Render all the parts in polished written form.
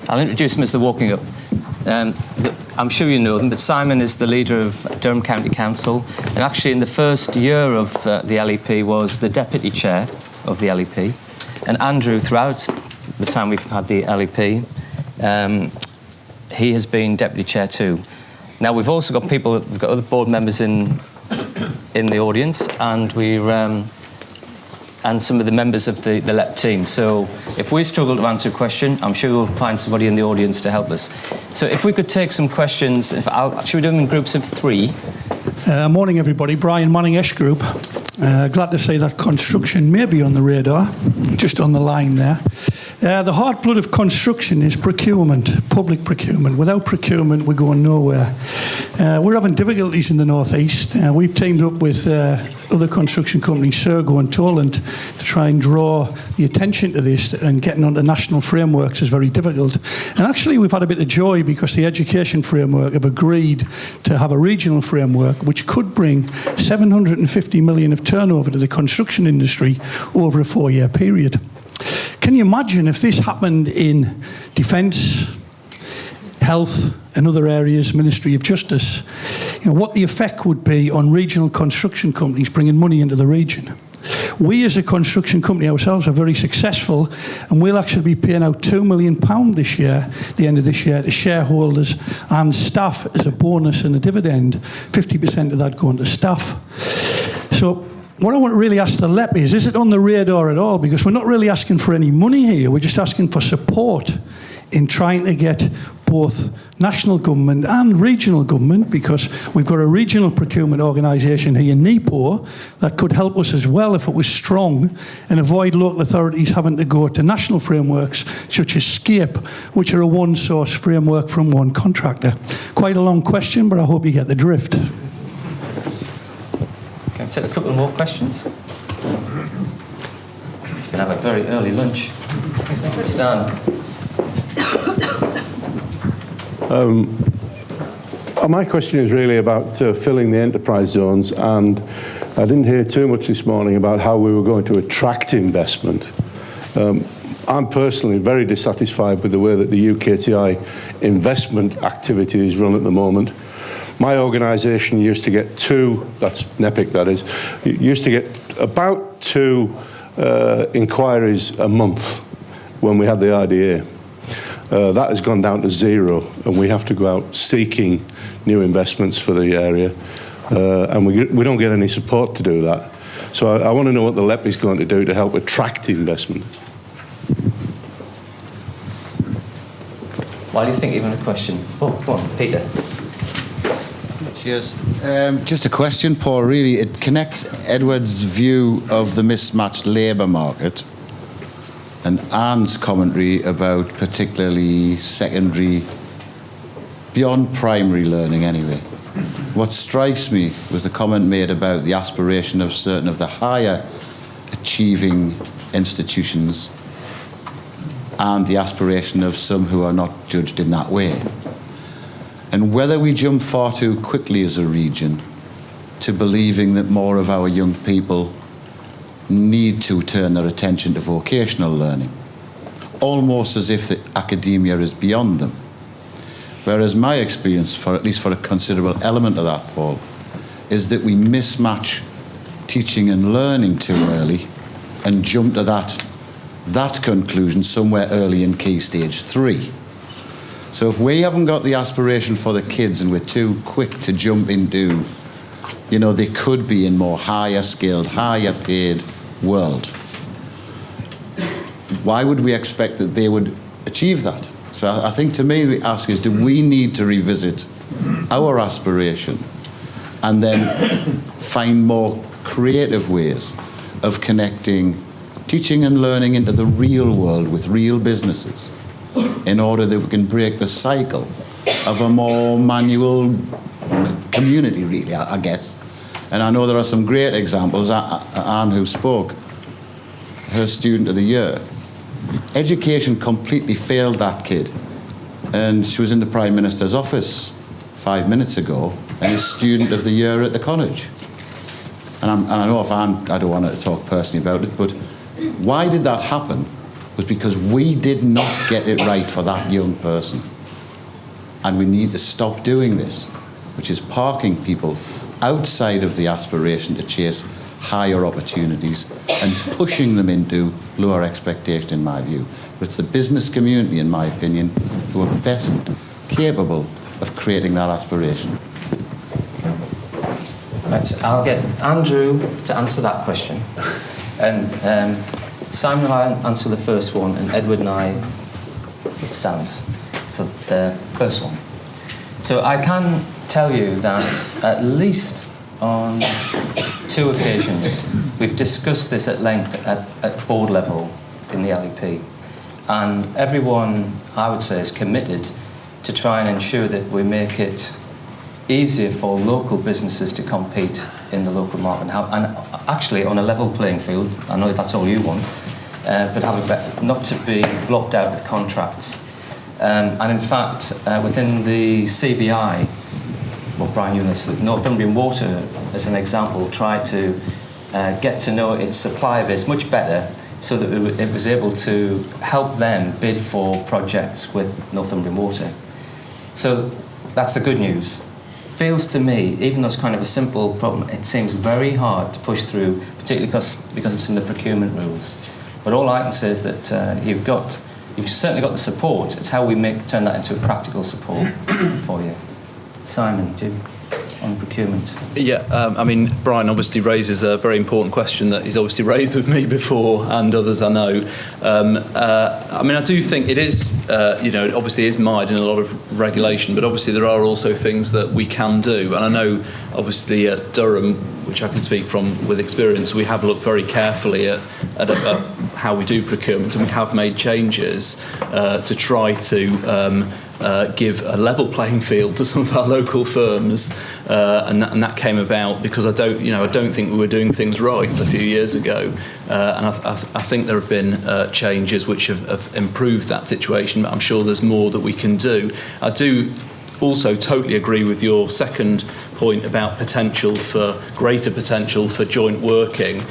I'll introduce them as they're walking up. I'm sure you know them, but Simon is the leader of Durham County Council, and actually in the first year of the LEP was the deputy chair of the LEP. And Andrew, throughout the time we've had the LEP, he has been deputy chair too. Now we've also got people, we've got other board members in the audience, and and some of the members of the LEP team. So if we struggle to answer a question, I'm sure we'll find somebody in the audience to help us. So if we could take some questions, should we do them in groups of 3? Morning everybody, Brian Manning Esh Group. Glad to see that construction may be on the radar, just on the line there. The hard blood of construction is procurement, public procurement. Without procurement, we're going nowhere. We're having difficulties in the northeast. We've teamed up with other construction companies, Sergo and Toland, to try and draw the attention to this, and getting onto national frameworks is very difficult. And actually, we've had a bit of joy because the education framework have agreed to have a regional framework which could bring 750 million of turnover to the construction industry over a 4-year period. Can you imagine if this happened in defence, health and other areas, Ministry of Justice, what the effect would be on regional construction companies bringing money into the region? We as a construction company ourselves are very successful, and we'll actually be paying out £2 million this year, the end of this year, to shareholders and staff as a bonus and a dividend, 50% of that going to staff. So what I want to really ask the LEP is it on the radar at all? Because we're not really asking for any money here, we're just asking for support in trying to get both national government and regional government, because we've got a regional procurement organisation here, NEPO, that could help us as well if it was strong, and avoid local authorities having to go to national frameworks such as SCAPE, which are a one-source framework from one contractor. Quite a long question, but I hope you get the drift. Can I take a couple more questions? You can have a very early lunch. Stan. My question is really about filling the enterprise zones, and I didn't hear too much this morning about how we were going to attract investment. I'm personally very dissatisfied with the way that the UKTI investment activity is run at the moment. My organisation used to get that's NEPIC that is, used to get about 2 inquiries a month when we had the IDA. That has gone down to 0, and we have to go out seeking new investments for the area, and we don't get any support to do that. So I want to know what the LEP is going to do to help attract investment. While you think, even a question. Oh, come on, Peter. Cheers. Just a question, Paul, really. It connects Edward's view of the mismatched labour market and Anne's commentary about particularly secondary, beyond primary learning anyway. What strikes me was the comment made about the aspiration of certain of the higher achieving institutions and the aspiration of some who are not judged in that way. And whether we jump far too quickly as a region to believing that more of our young people need to turn their attention to vocational learning, almost as if the academia is beyond them. Whereas my experience, at least for a considerable element of that, Paul, is that we mismatch teaching and learning too early and jump to that conclusion somewhere early in key stage 3. So if we haven't got the aspiration for the kids and we're too quick to jump into, they could be in more higher skilled, higher paid world, why would we expect that they would achieve that? So I think, to me, the ask is, do we need to revisit our aspiration and then find more creative ways of connecting teaching and learning into the real world with real businesses in order that we can break the cycle of a more manual community, really, I guess. And I know there are some great examples. Anne, who spoke, her student of the year, education completely failed that kid. And she was in the Prime Minister's office 5 minutes ago and is student of the year at the college. And I know if Anne, I don't want to talk personally about it, but why did that happen was because we did not get it right for that young person. And we need to stop doing this, which is parking people outside of the aspiration to chase higher opportunities and pushing them into lower expectation, in my view. But it's the business community, in my opinion, who are best capable of creating that aspiration. Right, so I'll get Andrew to answer that question. And Simon will answer the first one, and Edward and I stands. So the first one. So I can tell you that at least on 2 occasions we've discussed this at length at board level in the LEP, and everyone, I would say, is committed to try and ensure that we make it easier for local businesses to compete in the local market and actually on a level playing field. I know that's all you want, but not to be blocked out with contracts. And in fact, within the CBI, well, Brian, you listed Northumbrian Water, as an example, tried to get to know its supplier base much better so that it was able to help them bid for projects with Northumbrian Water. So that's the good news. Feels to me, even though it's kind of a simple problem, it seems very hard to push through, particularly because of some of the procurement rules. But all I can say is that you've certainly got the support. It's how we turn that into a practical support for you. Simon, do you, on procurement? Yeah, I mean, Brian obviously raises a very important question that he's obviously raised with me before, and others I know. I mean, I do think it is, it obviously is mired in a lot of regulation, but obviously there are also things that we can do. And I know, obviously, at Durham, which I can speak from with experience, we have looked very carefully at how we do procurement, and we have made changes to try to give a level playing field to some of our local firms, and that came about because I don't think we were doing things right a few years ago, and I think there have been changes which have improved that situation, but I'm sure there's more that we can do. I do also totally agree with your second point about greater potential for joint working,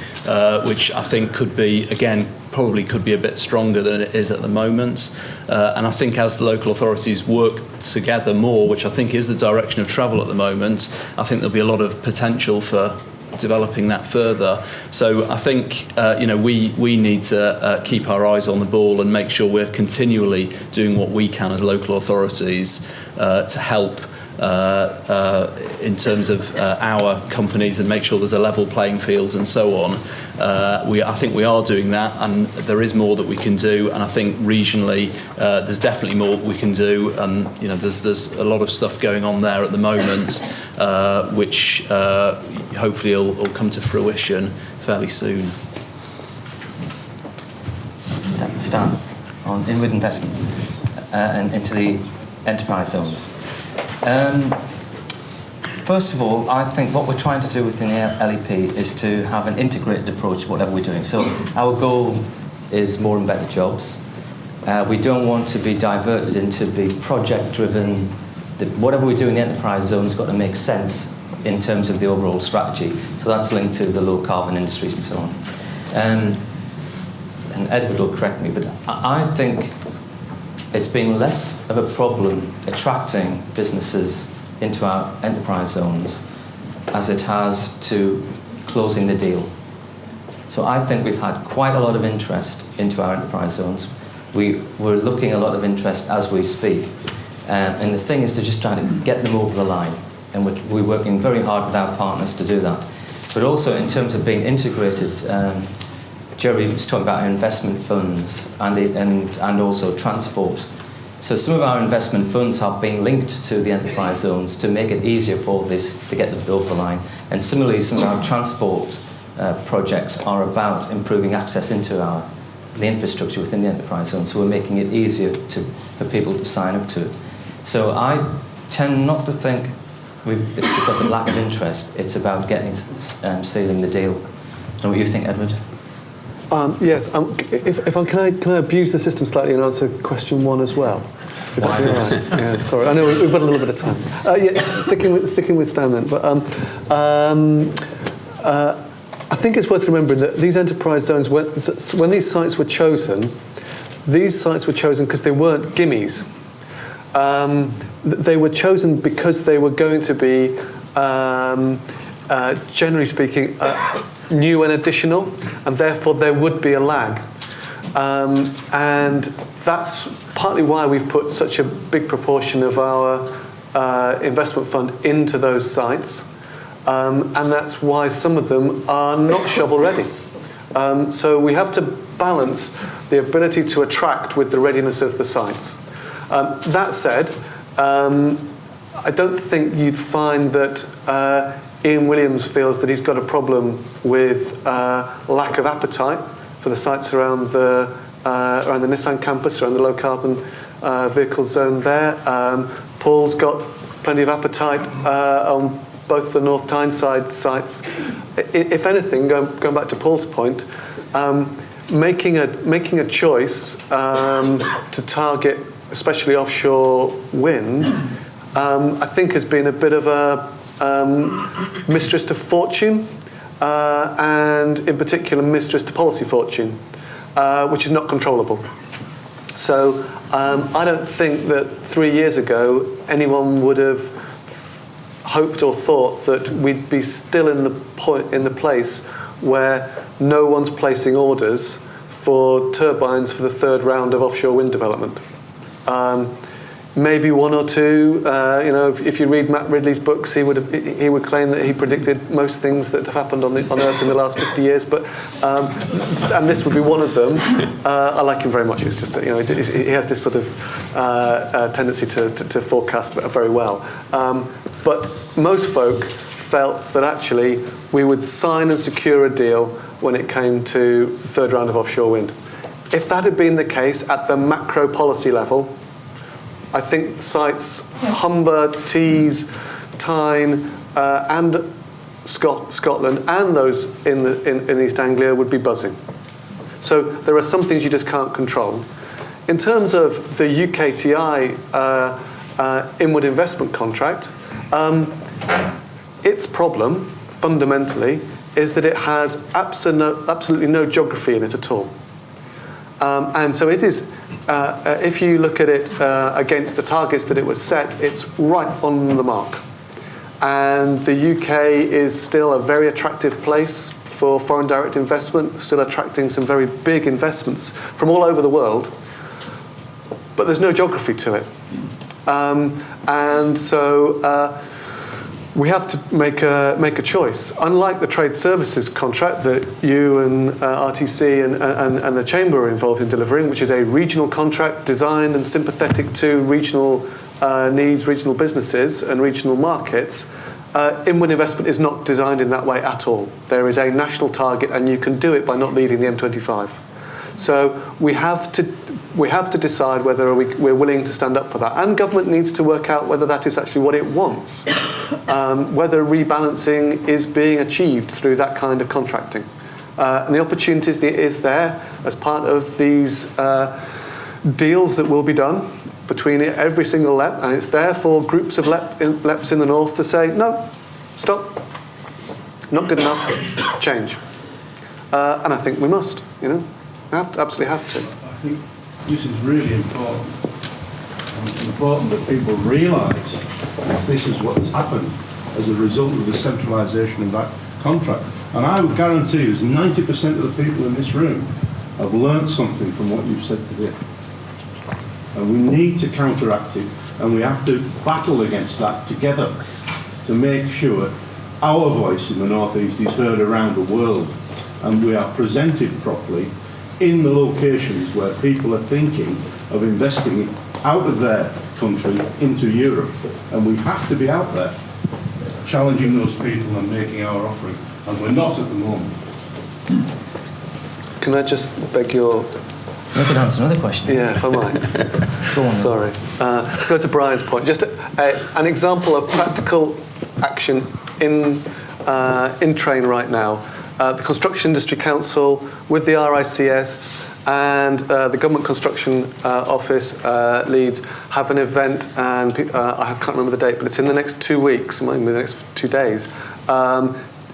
which I think could be, again, probably could be a bit stronger than it is at the moment. And I think as local authorities work together more, which I think is the direction of travel at the moment, I think there'll be a lot of potential for developing that further. So I think we need to keep our eyes on the ball and make sure we're continually doing what we can as local authorities to help in terms of our companies and make sure there's a level playing field and so on. I think we are doing that, and there is more that we can do, and I think regionally there's definitely more we can do, and there's a lot of stuff going on there at the moment which hopefully will come to fruition fairly soon. Stan, on inward investment and into the enterprise zones. First of all, I think what we're trying to do within the LEP is to have an integrated approach to whatever we're doing. So our goal is more and better jobs. We don't want to be diverted into be project-driven. Whatever we do in the enterprise zone has got to make sense in terms of the overall strategy. So that's linked to the low-carbon industries and so on. And Edward will correct me, but I think it's been less of a problem attracting businesses into our enterprise zones as it has to closing the deal. So I think we've had quite a lot of interest into our enterprise zones. We're looking at a lot of interest as we speak. And the thing is to just try to get them over the line. And we're working very hard with our partners to do that. But also in terms of being integrated, Jerry was talking about our investment funds and also transport. So some of our investment funds have been linked to the enterprise zones to make it easier for this to get them over the line. And similarly, some of our transport projects are about improving access into the infrastructure within the enterprise zone, so we're making it easier for people to sign up to it. So I tend not to think it's because of lack of interest, it's about sealing the deal. I don't know what you think, Edward? Yes, can I abuse the system slightly and answer question 1 as well? Is that right? Yeah, sorry. I know we've got a little bit of time. Sticking with Stan then. But I think it's worth remembering that these enterprise zones, when these sites were chosen because they weren't gimmies. They were chosen because they were going to be, generally speaking, new and additional, and therefore there would be a lag. And that's partly why we've put such a big proportion of our investment fund into those sites, and that's why some of them are not shovel ready. So we have to balance the ability to attract with the readiness of the sites. That said, I don't think you'd find that Ian Williams feels that he's got a problem with lack of appetite for the sites around the Nissan campus, around the low carbon vehicle zone there. Paul's got plenty of appetite on both the North Tyneside sites. If anything, going back to Paul's point, making a choice to target especially offshore wind, I think has been a bit of a mistress to fortune, and in particular mistress to policy fortune, which is not controllable. So I don't think that 3 years ago anyone would have hoped or thought that we'd be still in the place where no one's placing orders for turbines for the 3rd round of offshore wind development. Maybe 1 or 2. If you read Matt Ridley's books, he would claim that he predicted most things that have happened on Earth in the last 50 years. But and this would be one of them. I like him very much. It's just that he has this sort of tendency to forecast very well. But most folk felt that actually we would sign and secure a deal when it came to 3rd round of offshore wind. If that had been the case at the macro policy level, I think sites Humber, Tees, Tyne, and Scotland, and those in East Anglia would be buzzing. So there are some things you just can't control. In terms of the UKTI inward investment contract, its problem fundamentally is that it has absolutely no geography in it at all. And so it is, if you look at it against the targets that it was set, it's right on the mark. And the UK is still a very attractive place for foreign direct investment, still attracting some very big investments from all over the world, but there's no geography to it. And so we have to make a choice. Unlike the trade services contract that you and RTC and the Chamber are involved in delivering, which is a regional contract designed and sympathetic to regional needs, regional businesses and regional markets, inward investment is not designed in that way at all. There is a national target and you can do it by not leaving the M25. So we have to decide whether we're willing to stand up for that. And government needs to work out whether that is actually what it wants, whether rebalancing is being achieved through that kind of contracting. And the opportunity is there as part of these deals that will be done between every single LEP, and it's there for groups of LEPs in the north to say, no, stop, not good enough, change. And I think we must, we absolutely have to. I think this is really important. And it's important that people realise that this is what has happened as a result of the centralisation of that contract. And I would guarantee you, 90% of the people in this room have learnt something from what you've said today. And we need to counteract it, and we have to battle against that together to make sure our voice in the North East is heard around the world, and we are presented properly in the locations where people are thinking of investing out of their country into Europe. And we have to be out there challenging those people and making our offering. And we're not at the moment. Can I just beg your... You could answer another question. Yeah, if I might. Go on. Sorry. Let's go to Brian's point. Just an example of practical action in train right now. The Construction Industry Council with the RICS and the Government Construction Office leads have an event, and I can't remember the date, but it's in the next 2 weeks, maybe the next 2 days,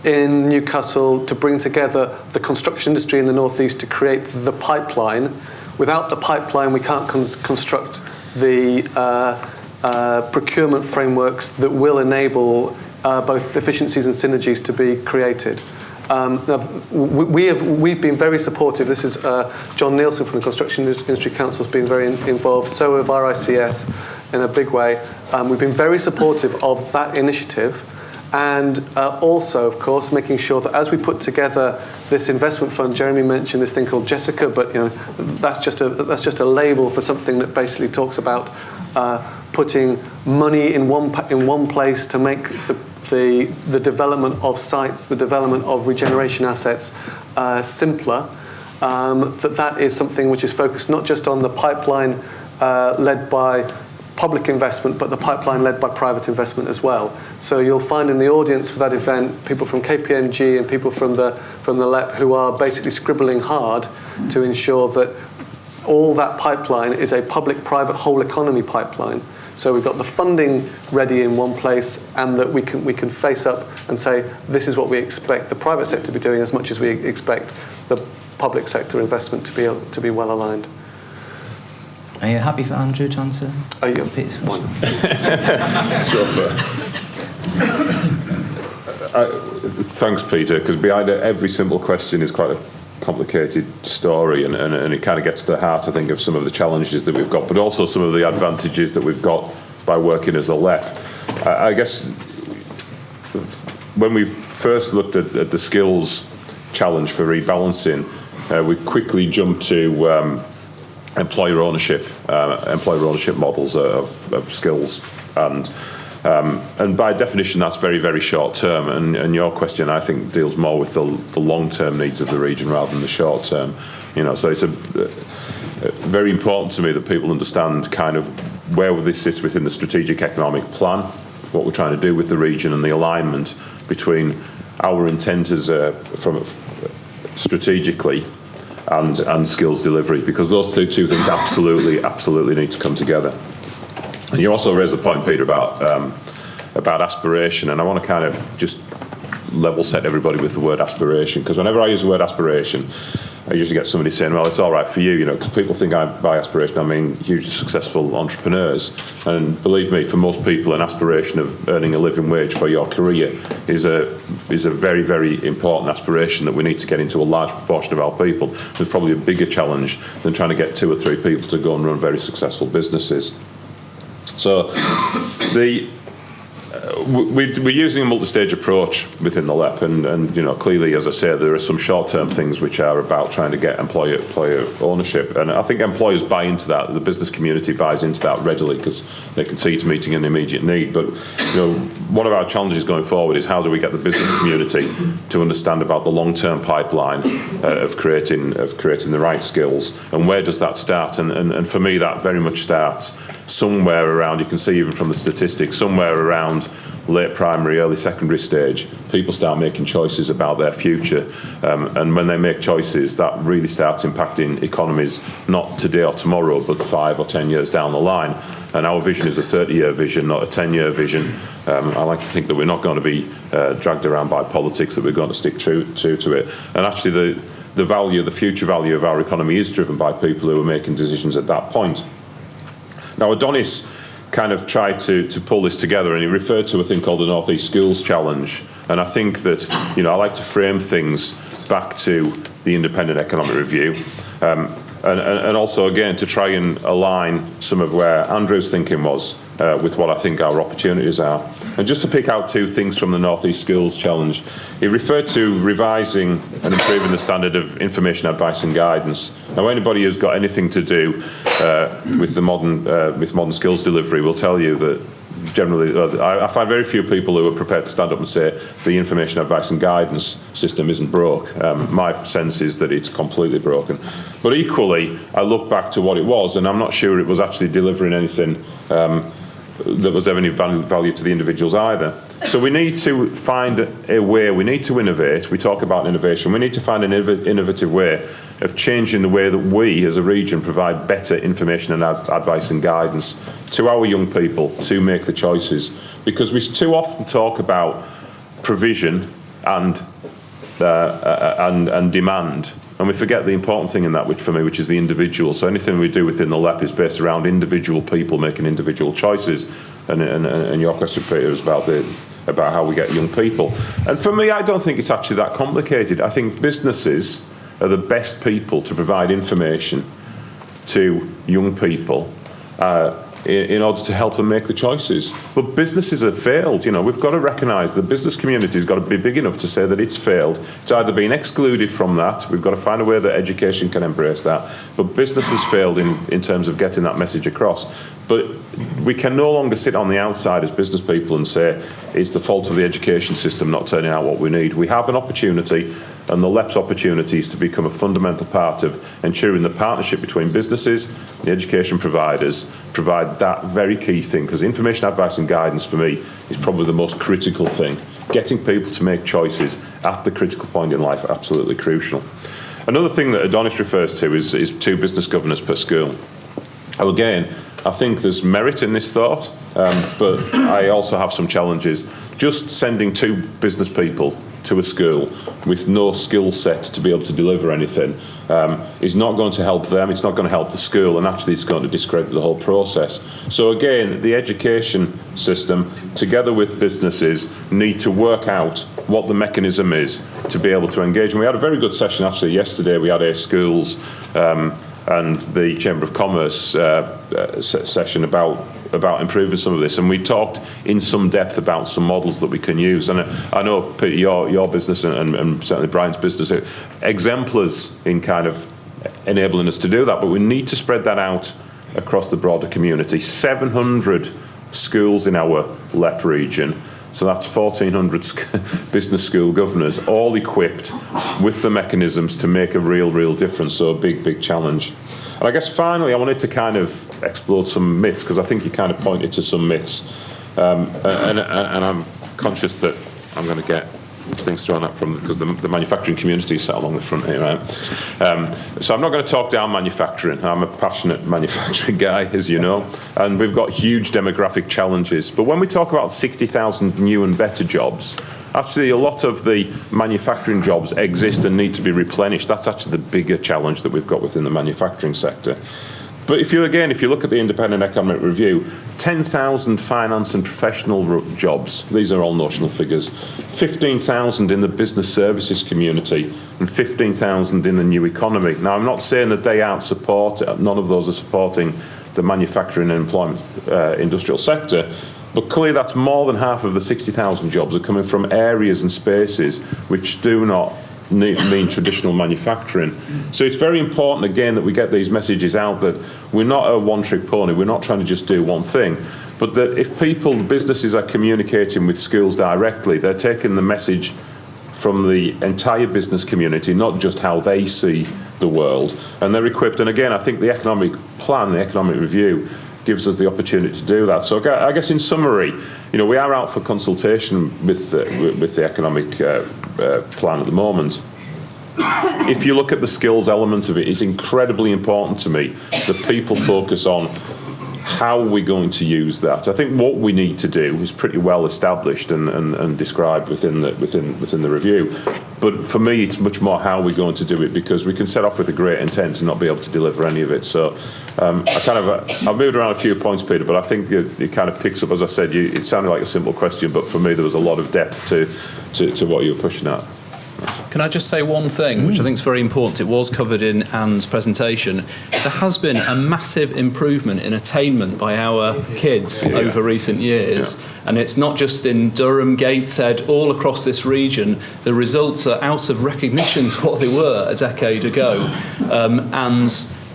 in Newcastle to bring together the construction industry in the northeast to create the pipeline. Without the pipeline, we can't construct the procurement frameworks that will enable both efficiencies and synergies to be created. We've been very supportive. This is John Nielsen from the Construction Industry Council has been very involved. So have RICS in a big way. We've been very supportive of that initiative, and also, of course, making sure that as we put together this investment fund, Jeremy mentioned this thing called Jessica, but that's just a label for something that basically talks about putting money in one place to make the development of sites, the development of regeneration assets simpler. That is something which is focused not just on the pipeline led by public investment, but the pipeline led by private investment as well. So you'll find in the audience for that event people from KPMG and people from the LEP who are basically scribbling hard to ensure that all that pipeline is a public-private whole economy pipeline. So we've got the funding ready in one place, and that we can face up and say this is what we expect the private sector to be doing as much as we expect the public sector investment to be well aligned. Are you happy for Andrew to answer? Are you? Peter's question? Thanks, Peter, because behind every simple question is quite a complicated story, and it kind of gets to the heart, I think, of some of the challenges that we've got, but also some of the advantages that we've got by working as a LEP. I guess when we first looked at the skills challenge for rebalancing, we quickly jumped to employer ownership models of skills, and by definition that's very, very short term, and your question I think deals more with the long-term needs of the region rather than the short term. So it's very important to me that people understand kind of where this sits within the strategic economic plan, what we're trying to do with the region, and the alignment between our intent as from strategically and skills delivery, because those two things absolutely need to come together. And you also raised the point, Peter, about aspiration, and I want to kind of just level set everybody with the word aspiration, because whenever I use the word aspiration, I usually get somebody saying, well, it's all right for you, because people think by aspiration I mean hugely successful entrepreneurs. And believe me, for most people, an aspiration of earning a living wage for your career is a very, very important aspiration that we need to get into a large proportion of our people. There's probably a bigger challenge than trying to get 2 or 3 people to go and run very successful businesses. So we're using a multi-stage approach within the LEP, and clearly, as I say, there are some short-term things which are about trying to get employer ownership, and I think employers buy into that. The business community buys into that readily because they can see it's meeting an immediate need. But one of our challenges going forward is how do we get the business community to understand about the long-term pipeline of creating the right skills, and where does that start? And for me, that very much starts somewhere around, you can see even from the statistics, somewhere around late primary, early secondary stage, people start making choices about their future. And when they make choices, that really starts impacting economies, not today or tomorrow, but 5 or 10 years down the line. And our vision is a 30-year vision, not a 10-year vision. I like to think that we're not going to be dragged around by politics, that we're going to stick true to it. And actually the future value of our economy is driven by people who are making decisions at that point. Now, Adonis kind of tried to pull this together, and he referred to a thing called the North East Schools Challenge. And I think that, I like to frame things back to the Independent Economic Review, and also, again, to try and align some of where Andrew's thinking was with what I think our opportunities are. And just to pick out 2 things from the North East Schools Challenge, he referred to revising and improving the standard of information, advice and guidance. Now, anybody who's got anything to do with modern skills delivery will tell you that generally, I find very few people who are prepared to stand up and say the information advice and guidance system isn't broke. My sense is that it's completely broken. But equally, I look back to what it was, and I'm not sure it was actually delivering anything that was of any value to the individuals either. So we need to find a way, we need to innovate. We talk about innovation. We need to find an innovative way of changing the way that we as a region provide better information and advice and guidance to our young people to make the choices. Because we too often talk about provision and demand, and we forget the important thing in that, which is the individual. So anything we do within the LEP is based around individual people making individual choices. And your question, Peter, is about how we get young people. And for me, I don't think it's actually that complicated. I think businesses are the best people to provide information to young people in order to help them make the choices. But businesses have failed. We've got to recognise the business community has got to be big enough to say that it's failed. It's either been excluded from that. We've got to find a way that education can embrace that. But business has failed in terms of getting that message across. But we can no longer sit on the outside as business people and say it's the fault of the education system not turning out what we need. We have an opportunity, and the LEP's opportunity is to become a fundamental part of ensuring the partnership between businesses, the education providers, provide that very key thing, because information, advice and guidance for me is probably the most critical thing. Getting people to make choices at the critical point in life are absolutely crucial. Another thing that Adonis refers to is 2 business governors per school. Again, I think there's merit in this thought, but I also have some challenges. Just sending 2 business people to a school with no skill set to be able to deliver anything is not going to help them, it's not going to help the school, and actually it's going to discredit the whole process. So again, the education system, together with businesses, need to work out what the mechanism is to be able to engage. And we had a very good session actually yesterday. We had schools and the Chamber of Commerce session about improving some of this, and we talked in some depth about some models that we can use. And I know, Peter, your business and certainly Brian's business are exemplars in kind of enabling us to do that, but we need to spread that out across the broader community. 700 schools in our LEP region, so that's 1,400 business school governors, all equipped with the mechanisms to make a real difference. So a big challenge. And I guess finally, I wanted to kind of explore some myths, because I think you kind of pointed to some myths. And I'm conscious that I'm going to get things thrown up from, because the manufacturing community is sat along the front here, right? So I'm not going to talk down manufacturing. I'm a passionate manufacturing guy, as you know, and we've got huge demographic challenges. But when we talk about 60,000 new and better jobs, actually a lot of the manufacturing jobs exist and need to be replenished. That's actually the bigger challenge that we've got within the manufacturing sector. But if you look at the Independent Economic Review, 10,000 finance and professional jobs, these are all notional figures, 15,000 in the business services community, and 15,000 in the new economy. Now, I'm not saying that they aren't none of those are supporting the manufacturing and employment industrial sector, but clearly that's more than half of the 60,000 jobs are coming from areas and spaces which do not mean traditional manufacturing. So it's very important, again, that we get these messages out that we're not a one-trick pony, we're not trying to just do one thing, but that if businesses are communicating with schools directly, they're taking the message from the entire business community, not just how they see the world, and they're equipped. And again, I think the economic plan, the economic review, gives us the opportunity to do that. So I guess in summary, we are out for consultation with the economic plan at the moment. If you look at the skills element of it, it's incredibly important to me that people focus on how we're going to use that. I think what we need to do is pretty well established and described within the review. But for me, it's much more how we're going to do it, because we can set off with a great intent and not be able to deliver any of it. So I've moved around a few points, Peter, but I think it kind of picks up, as I said, it sounded like a simple question, but for me there was a lot of depth to what you were pushing at. Can I just say one thing, which I think is very important? It was covered in Anne's presentation. There has been a massive improvement in attainment by our kids over recent years. And it's not just in Durham, Gateshead, all across this region. The results are out of recognition to what they were a decade ago. And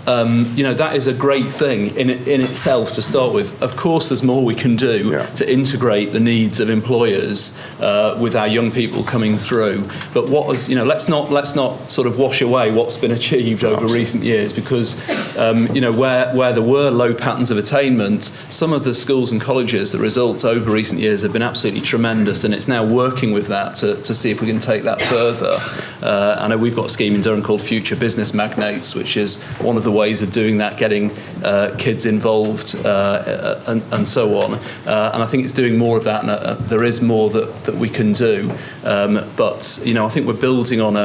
that is a great thing in itself to start with. Of course, there's more we can do to integrate the needs of employers with our young people coming through. But let's not sort of wash away what's been achieved over recent years, because where there were low patterns of attainment, some of the schools and colleges, the results over recent years have been absolutely tremendous, and it's now working with that to see if we can take that further. I know we've got a scheme in Durham called Future Business Magnates, which is one of the ways of doing that, getting kids involved and so on. And I think it's doing more of that, and there is more that we can do. But I think we're building on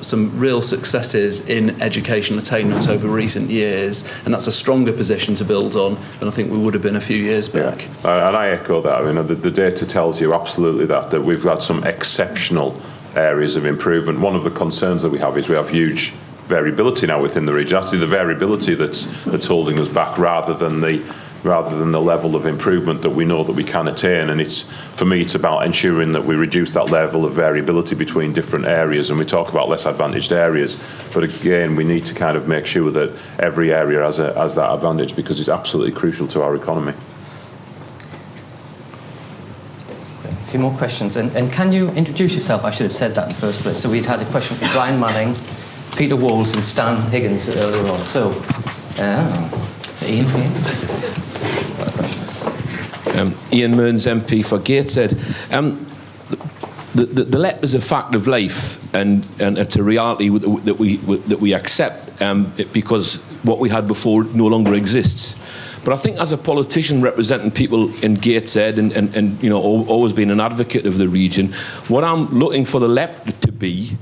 some real successes in educational attainment over recent years, and that's a stronger position to build on than I think we would have been a few years back. And I echo that. I mean, the data tells you absolutely that we've got some exceptional areas of improvement. One of the concerns that we have is we have huge variability now within the region. Actually, the variability that's holding us back, rather than the level of improvement that we know that we can attain. And for me, it's about ensuring that we reduce that level of variability between different areas. And we talk about less advantaged areas, but again, we need to kind of make sure that every area has that advantage, because it's absolutely crucial to our economy. A few more questions. And can you introduce yourself? I should have said that in the first place. So we'd had a question from Brian Manning, Peter Walls and Stan Higgins earlier on. So, Ian here. Ian Mearns, MP for Gateshead. The LEP is a fact of life, and it's a reality that we accept, because what we had before no longer exists. But I think as a politician representing people in Gateshead and always being an advocate of the region, what I'm looking for the LEP to be,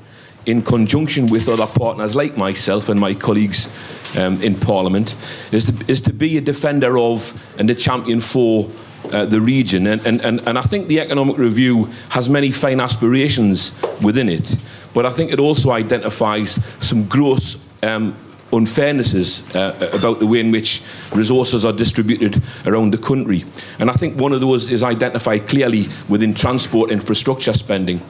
in conjunction with other partners like myself and my colleagues in Parliament, is to be a defender of and a champion for the region. And I think the Economic Review has many fine aspirations within it, but I think it also identifies some gross unfairnesses about the way in which resources are distributed around the country. And I think one of those is identified clearly within transport infrastructure spending.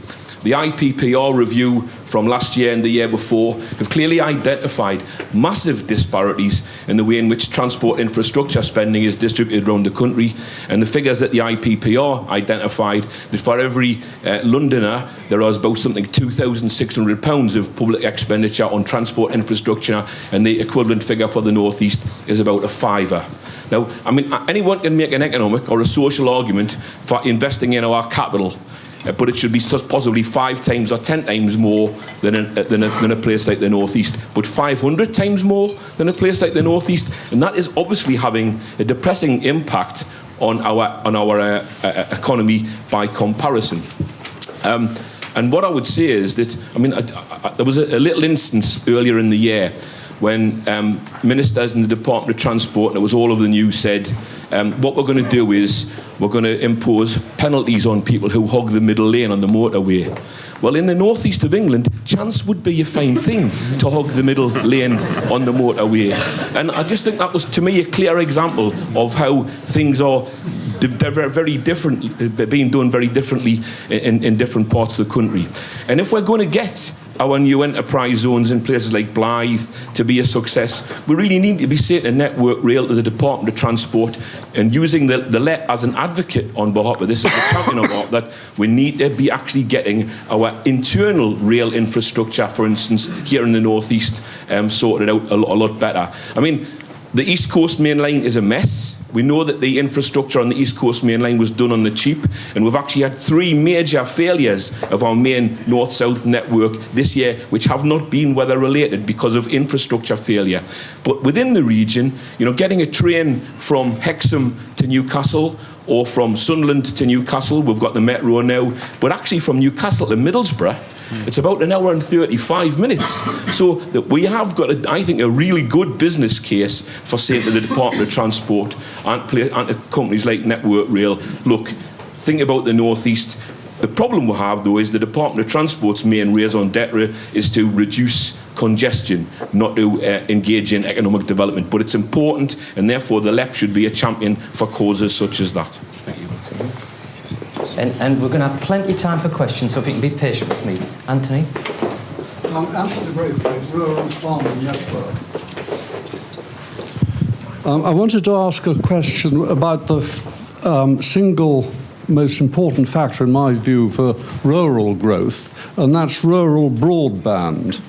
The IPPR review from last year and the year before have clearly identified massive disparities in the way in which transport infrastructure spending is distributed around the country. And the figures that the IPPR identified, that for every Londoner, there is about something £2,600 of public expenditure on transport infrastructure, and the equivalent figure for the North East is about £5. Now, I mean, anyone can make an economic or a social argument for investing in our capital, but it should be possibly 5 times or 10 times more than a place like the North East, but 500 times more than a place like the North East, and that is obviously having a depressing impact on our economy by comparison. And what I would say is that, I mean, there was a little instance earlier in the year when ministers in the Department of Transport, and it was all of the news, said, what we're going to do is we're going to impose penalties on people who hog the middle lane on the motorway. Well, in the northeast of England, chance would be a fine thing to hog the middle lane on the motorway. And I just think that was, to me, a clear example of how things are very different, being done very differently in different parts of the country. And if we're going to get our new enterprise zones in places like Blyth to be a success, we really need to be saying to Network Rail, to the Department of Transport, and using the LEP as an advocate on behalf of this, as a champion of behalf, that we need to be actually getting our internal rail infrastructure, for instance, here in the North East, sorted out a lot better. I mean, the East Coast Main Line is a mess. We know that the infrastructure on the East Coast Main Line was done on the cheap, and we've actually had 3 major failures of our main north-south network this year, which have not been weather-related because of infrastructure failure. But within the region, getting a train from Hexham to Newcastle, or from Sunderland to Newcastle, we've got the metro now, but actually from Newcastle to Middlesbrough, it's about 1 hour and 35 minutes. So that we have got, I think, a really good business case for saying to the Department of Transport and to companies like Network Rail, look, think about the North East. The problem we have, though, is the Department of Transport's main raison d'etre is to reduce congestion, not to engage in economic development. But it's important, and therefore the LEP should be a champion for causes such as that. Thank you. And we're going to have plenty of time for questions, so if you can be patient with me. Anthony? Answer the brief, please. Rural farming, yes, I wanted to ask a question about the single most important factor, in my view, for rural growth, and that's rural broadband.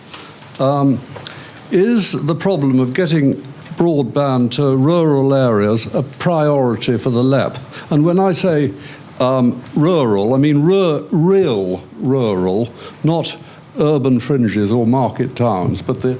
Is the problem of getting broadband to rural areas a priority for the LEP? And when I say rural, I mean real rural, not urban fringes or market towns, but the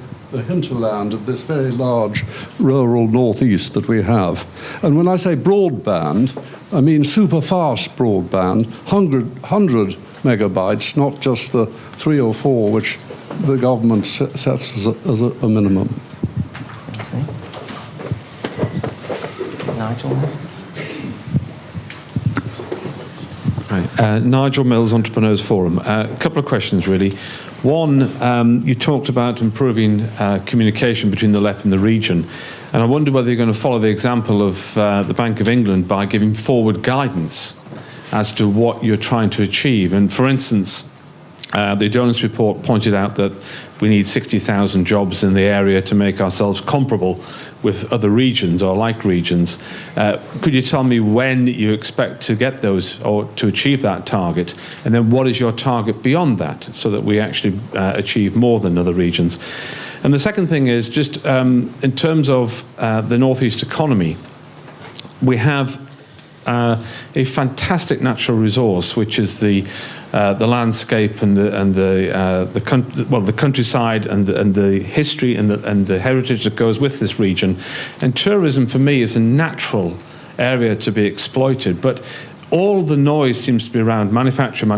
hinterland of this very large rural northeast that we have. And when I say broadband, I mean super fast broadband, 100 megabytes, not just the 3 or 4 which the government sets as a minimum. Nigel? Hi. Nigel Mills, Entrepreneurs Forum. A couple of questions, really. One, you talked about improving communication between the LEP and the region, and I wonder whether you're going to follow the example of the Bank of England by giving forward guidance as to what you're trying to achieve. And for instance, the Jonas report pointed out that we need 60,000 jobs in the area to make ourselves comparable with other regions or like regions. Could you tell me when you expect to get those or to achieve that target? And then what is your target beyond that so that we actually achieve more than other regions? And the second thing is just in terms of the Northeast economy, we have a fantastic natural resource, which is the landscape and the countryside and the history and the heritage that goes with this region. And tourism for me is a natural area to be exploited, but all the noise seems to be around manufacturing.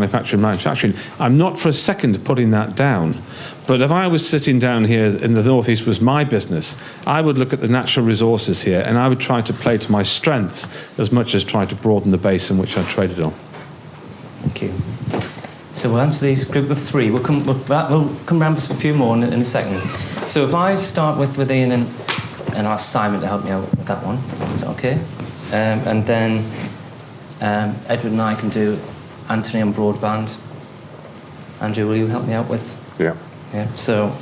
I'm not for a second putting that down. But if I was sitting down here in the Northeast was my business, I would look at the natural resources here and I would try to play to my strengths as much as try to broaden the base in which I traded on. Thank you. So we'll answer these group of 3. We'll come round with a few more in a second. So if I start with Ian and ask Simon to help me out with that one, is that okay? And then Edward and I can do Anthony on broadband. Andrew, will you help me out with? Yeah. Yeah. So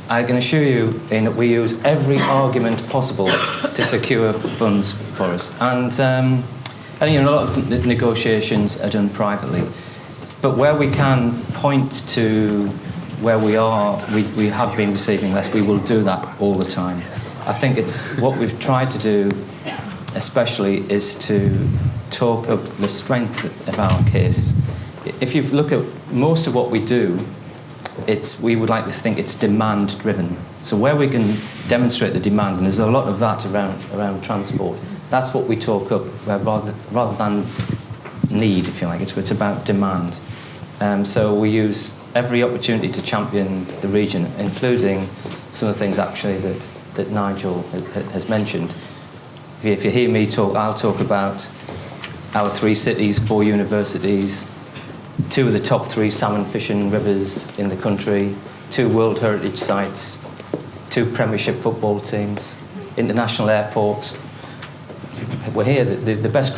I can assure you, Ian, that we use every argument possible to secure funds for us. And you know, a lot of negotiations are done privately. But where we can point to where we are, we have been receiving less, we will do that all the time. I think it's what we've tried to do, especially, is to talk up the strength of our case. If you look at most of what we do, we would like to think it's demand-driven. So where we can demonstrate the demand, and there's a lot of that around transport, that's what we talk up rather than need, if you like. It's about demand. So we use every opportunity to champion the region, including some of the things actually that Nigel has mentioned. If you hear me talk, I'll talk about our 3 cities, 4 universities, 2 of the top 3 salmon fishing rivers in the country, 2 World Heritage sites, 2 Premiership football teams, international airports. We're here, the best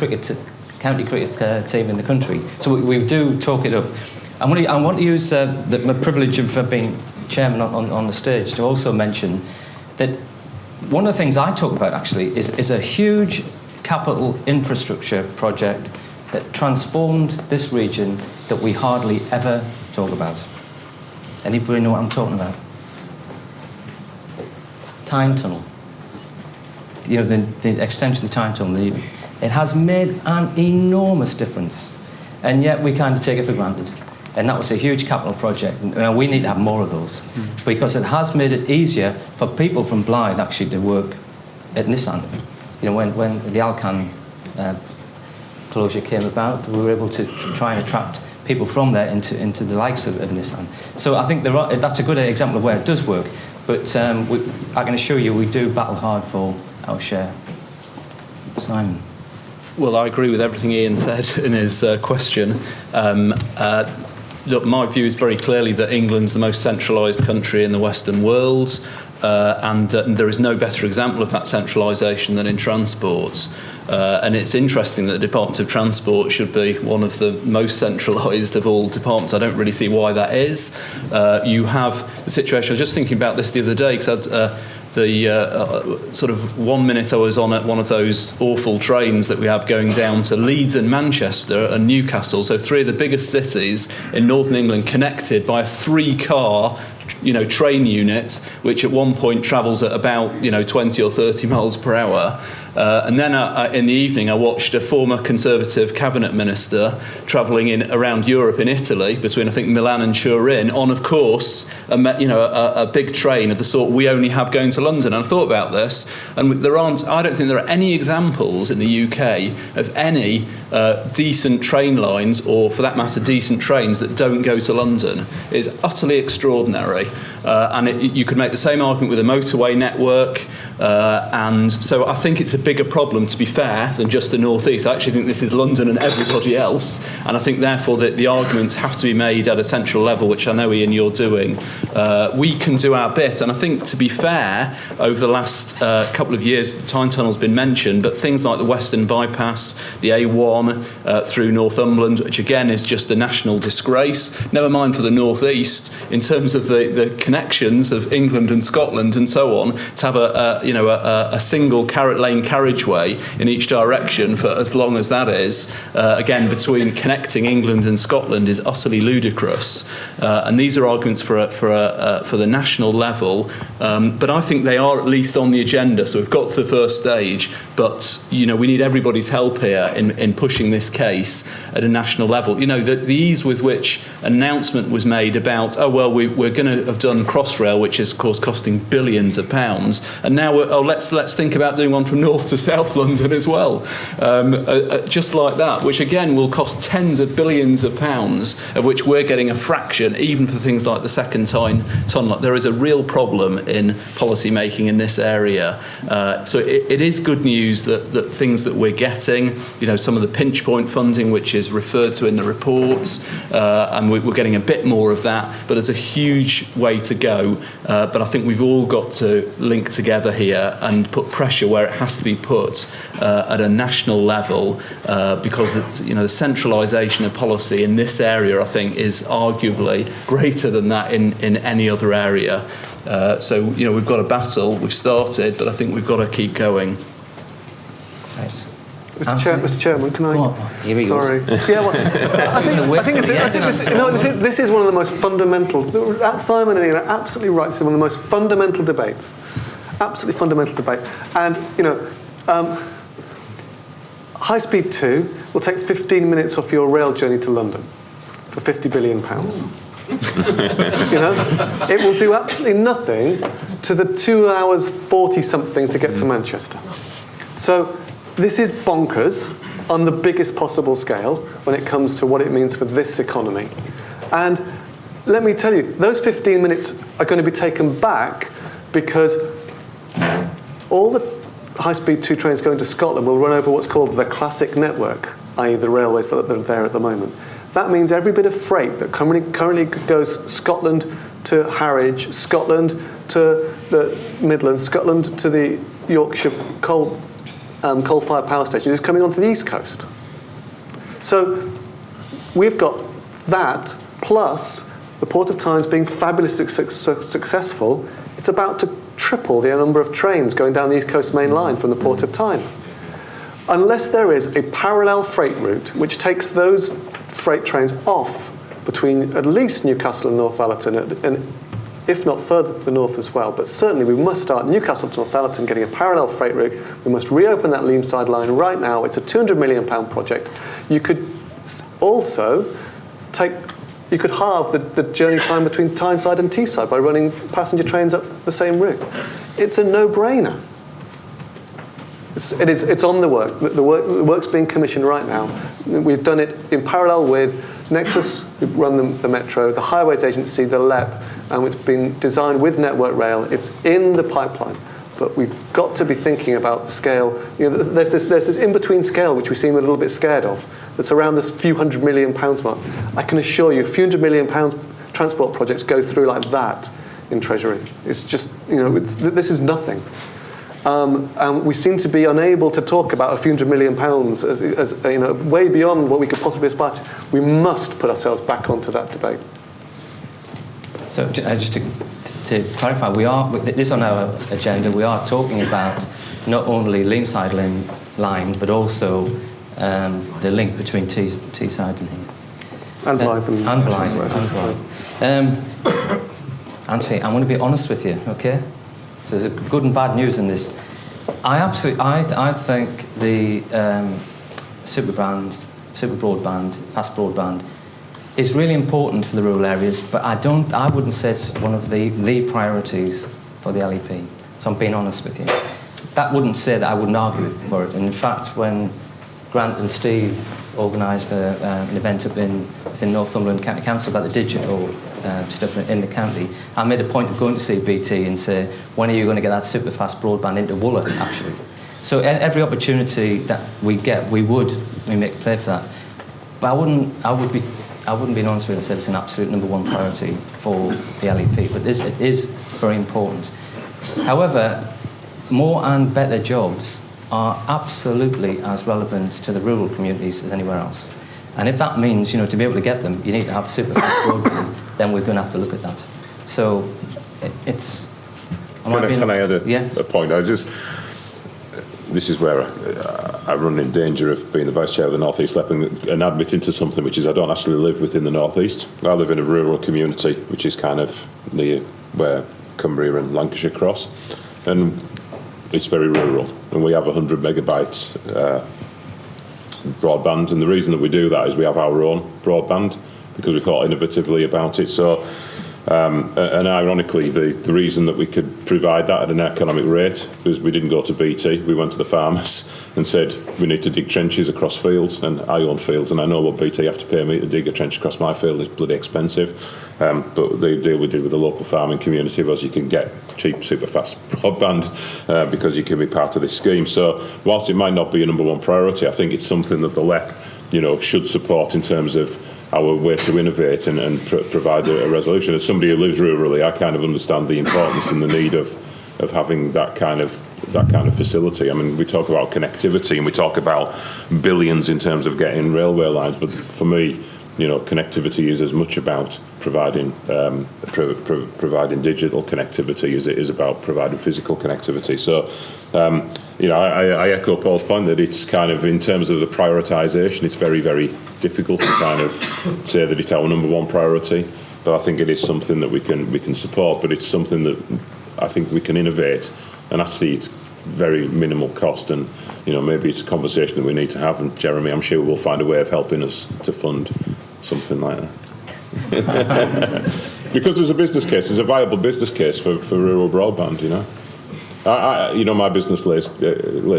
county cricket team in the country. So we do talk it up. I want to use my privilege of being chairman on the stage to also mention that one of the things I talk about actually is a huge capital infrastructure project that transformed this region that we hardly ever talk about. Anybody know what I'm talking about? Tyne Tunnel. You know, the extension of the Tyne Tunnel. It has made an enormous difference, and yet we kind of take it for granted. And that was a huge capital project, and we need to have more of those, because it has made it easier for people from Blythe actually to work at Nissan. You know, when the Alcan closure came about, we were able to try and attract people from there into the likes of Nissan. So I think that's a good example of where it does work, but I can assure you we do battle hard for our share. Simon. Well, I agree with everything Ian said in his question. Look, my view is very clearly that England's the most centralised country in the Western world, and there is no better example of that centralisation than in transport. And it's interesting that the Department of Transport should be one of the most centralised of all departments. I don't really see why that is. You have the situation, I was just thinking about this the other day, because I had sort of 1 minute I was on at one of those awful trains that we have going down to Leeds and Manchester and Newcastle, so 3 of the biggest cities in northern England, connected by a 3-car train unit, which at one point travels at about 20 or 30 miles per hour. And then in the evening, I watched a former Conservative cabinet minister travelling around Europe in Italy, between I think Milan and Turin, on, of course, a big train of the sort we only have going to London. And I thought about this, and I don't think there are any examples in the UK of any decent train lines, or for that matter, decent trains that don't go to London. It's utterly extraordinary. You could make the same argument with a motorway network, and so I think it's a bigger problem, to be fair, than just the North East. I actually think this is London and everybody else, and I think therefore that the arguments have to be made at a central level, which I know, Ian, you're doing. We can do our bit, and I think, to be fair, over the last couple of years, the Tyne Tunnel's been mentioned, but things like the Western Bypass, the A1 through Northumberland, which again is just a national disgrace, never mind for the North East, in terms of the connections of England and Scotland and so on, to have a single carrot lane carriageway in each direction for as long as that is, again, between connecting England and Scotland, is utterly ludicrous. And these are arguments for the national level, but I think they are at least on the agenda. So we've got to the first stage, but we need everybody's help here in pushing this case at a national level. The ease with which an announcement was made about, we're going to have done Crossrail, which is of course costing billions of pounds, and now let's think about doing one from north to south London as well, just like that, which again will cost tens of billions of pounds, of which we're getting a fraction, even for things like the second Tyne Tunnel. There is a real problem in policy making in this area, so it is good news that things that we're getting, some of the pinch point funding, which is referred to in the reports, and we're getting a bit more of that, but there's a huge way to go, but I think we've all got to link together here and put pressure where it has to be put at a national level, because the centralisation of policy in this area, I think, is arguably greater than that in any other area. So we've got a battle, we've started, but I think we've got to keep going. Mr. Chairman, can I? Here he Sorry. goes. Yeah, this is one of the most fundamental. Simon and Ian are absolutely right. This is one of the most fundamental debates. Absolutely fundamental debate. And High Speed 2 will take 15 minutes off your rail journey to London for £50 billion. It will do absolutely nothing to the 2 hours 40 something to get to Manchester. So this is bonkers on the biggest possible scale when it comes to what it means for this economy. And let me tell you, those 15 minutes are going to be taken back because all the high-speed 2 trains going to Scotland will run over what's called the classic network, i.e. the railways that are there at the moment. That means every bit of freight that currently goes Scotland to Harwich, Scotland to the Midlands, Scotland to the Yorkshire coal-fired power station is coming onto the East Coast. So we've got that, plus the Port of Tyne's being fabulously successful. It's about to triple the number of trains going down the East Coast main line from the Port of Tyne. Unless there is a parallel freight route which takes those freight trains off between at least Newcastle and Northallerton, and if not further to the north as well, but certainly we must start Newcastle to Northallerton getting a parallel freight route. We must reopen that Leamside line right now. It's a £200 million project. You could also you could halve the journey time between Tyneside and Teesside by running passenger trains up the same route. It's a no-brainer. It's on the work. The work's being commissioned right now. We've done it in parallel with Nexus, who run the Metro, the Highways Agency, the LEP, and it's been designed with Network Rail. It's in the pipeline. But we've got to be thinking about the scale. There's this in-between scale which we seem a little bit scared of. That's around this few £100 million mark. I can assure you, a few £100 million transport projects go through like that in Treasury. It's just, this is nothing. And we seem to be unable to talk about a few £100 million as way beyond what we could possibly aspire to. We must put ourselves back onto that debate. So just to to clarify, this on our agenda, we are talking about not only Leamside line, but also the link between Teesside and here. And Blythe. And Blythe. Anthony, I'm going to be honest with you, okay? So there's good and bad news in this. I think the super broadband, fast broadband, is really important for the rural areas, but I wouldn't say it's one of the priorities for the LEP. So I'm being honest with you. That wouldn't say that I wouldn't argue for it. And in fact, when Grant and Steve organised an event within Northumberland County Council about the digital stuff in the county, I made a point of going to see BT and say, when are you going to get that super fast broadband into Wooler, actually? So every opportunity that we get, we make play for that. But I wouldn't be honest with you and say it's an absolute #1 priority for the LEP, but it is very important. However, more and better jobs are absolutely as relevant to the rural communities as anywhere else. And if that means, to be able to get them, you need to have super fast broadband, then we're going to have to look at that. So it's... Can I add a point? This is where I run in danger of being the Vice Chair of the North East LEP and admitting to something, which is I don't actually live within the North East. I live in a rural community, which is kind of near where Cumbria and Lancashire cross. And it's very rural. And we have 100 megabytes broadband. And the reason that we do that is we have our own broadband because we thought innovatively about it. So, and ironically, the reason that we could provide that at an economic rate was we didn't go to BT. We went to the farmers and said, we need to dig trenches across fields. And I own fields, and I know what BT have to pay me to dig a trench across my field is bloody expensive. But the deal we did with the local farming community was you can get cheap, super fast broadband because you can be part of this scheme. So whilst it might not be a #1 priority, I think it's something that the LEP, should support in terms of our way to innovate and provide a resolution. As somebody who lives rurally, I kind of understand the importance and the need of having that kind of facility. I mean, we talk about connectivity and we talk about billions in terms of getting railway lines, but for me, connectivity is as much about providing digital connectivity as it is about providing physical connectivity. So, I echo Paul's point that it's kind of, in terms of the prioritisation, it's very, very difficult to kind of say that it's our #1 priority. But I think it is something that we can support. But it's something that I think we can innovate, and actually it's very minimal cost. And maybe it's a conversation that we need to have. And Jeremy, I'm sure we'll find a way of helping us to fund something like that. Because there's a business case, there's a viable business case for rural broadband. My business lays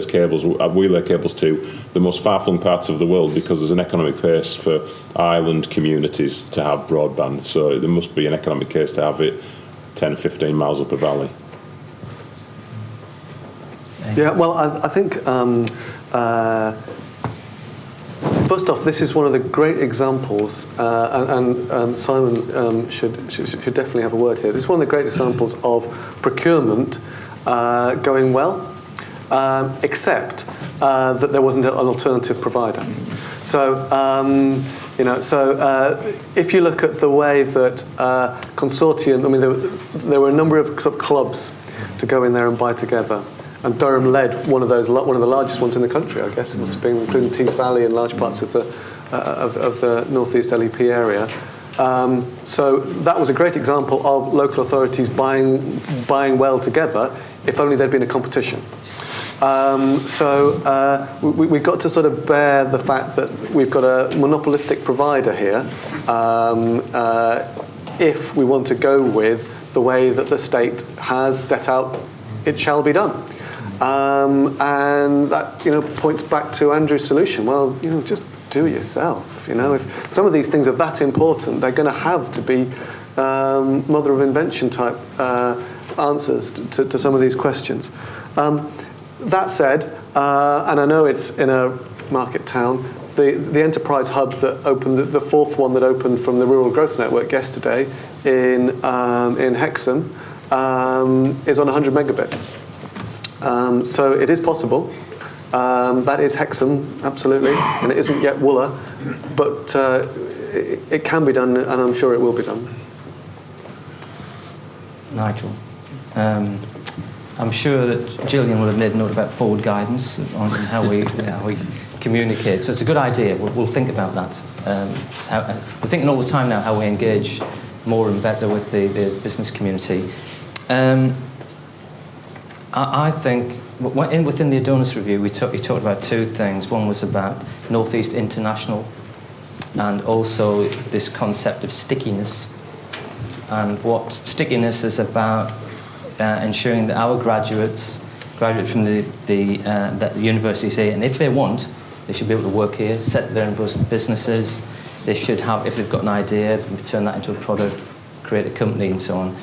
cables. We lay cables to the most far-flung parts of the world because there's an economic case for island communities to have broadband. So there must be an economic case to have it 10, 15 miles up a valley. Yeah, well, I think first off, this is one of the great examples, and Simon should definitely have a word here. This is one of the great examples of procurement going well, except that there wasn't an alternative provider. So, if you look at the way that consortium, I mean, there were a number of sort of clubs to go in there and buy together. And Durham led one of the largest ones in the country, I guess. It must have been, including Tees Valley and large parts of the North East LEP area. So that was a great example of local authorities buying well together, if only there'd been a competition. We've got to sort of bear the fact that we've got a monopolistic provider here if we want to go with the way that the state has set out it shall be done. And that points back to Andrew's solution. Well, just do it yourself. If some of these things are that important, they're going to have to be mother of invention type answers to some of these questions. That said, and I know it's in a market town, the enterprise hub that opened, the fourth one that opened from the Rural Growth Network yesterday in Hexham, is on 100 megabit. So it is possible. That is Hexham, absolutely, and it isn't yet Wooler, but it can be done, and I'm sure it will be done. Nigel. I'm sure that Gillian will have made a note about forward guidance on how we communicate. So it's a good idea. We'll think about that. We're thinking all the time now how we engage more and better with the business community. I think within the Adonis review, we talked about two things. One was about Northeast International, and also this concept of stickiness, and what stickiness is about. Ensuring that our graduates from the universities here, and if they want, they should be able to work here, set their own businesses. They should have, if they've got an idea, turn that into a product, create a company, and so on.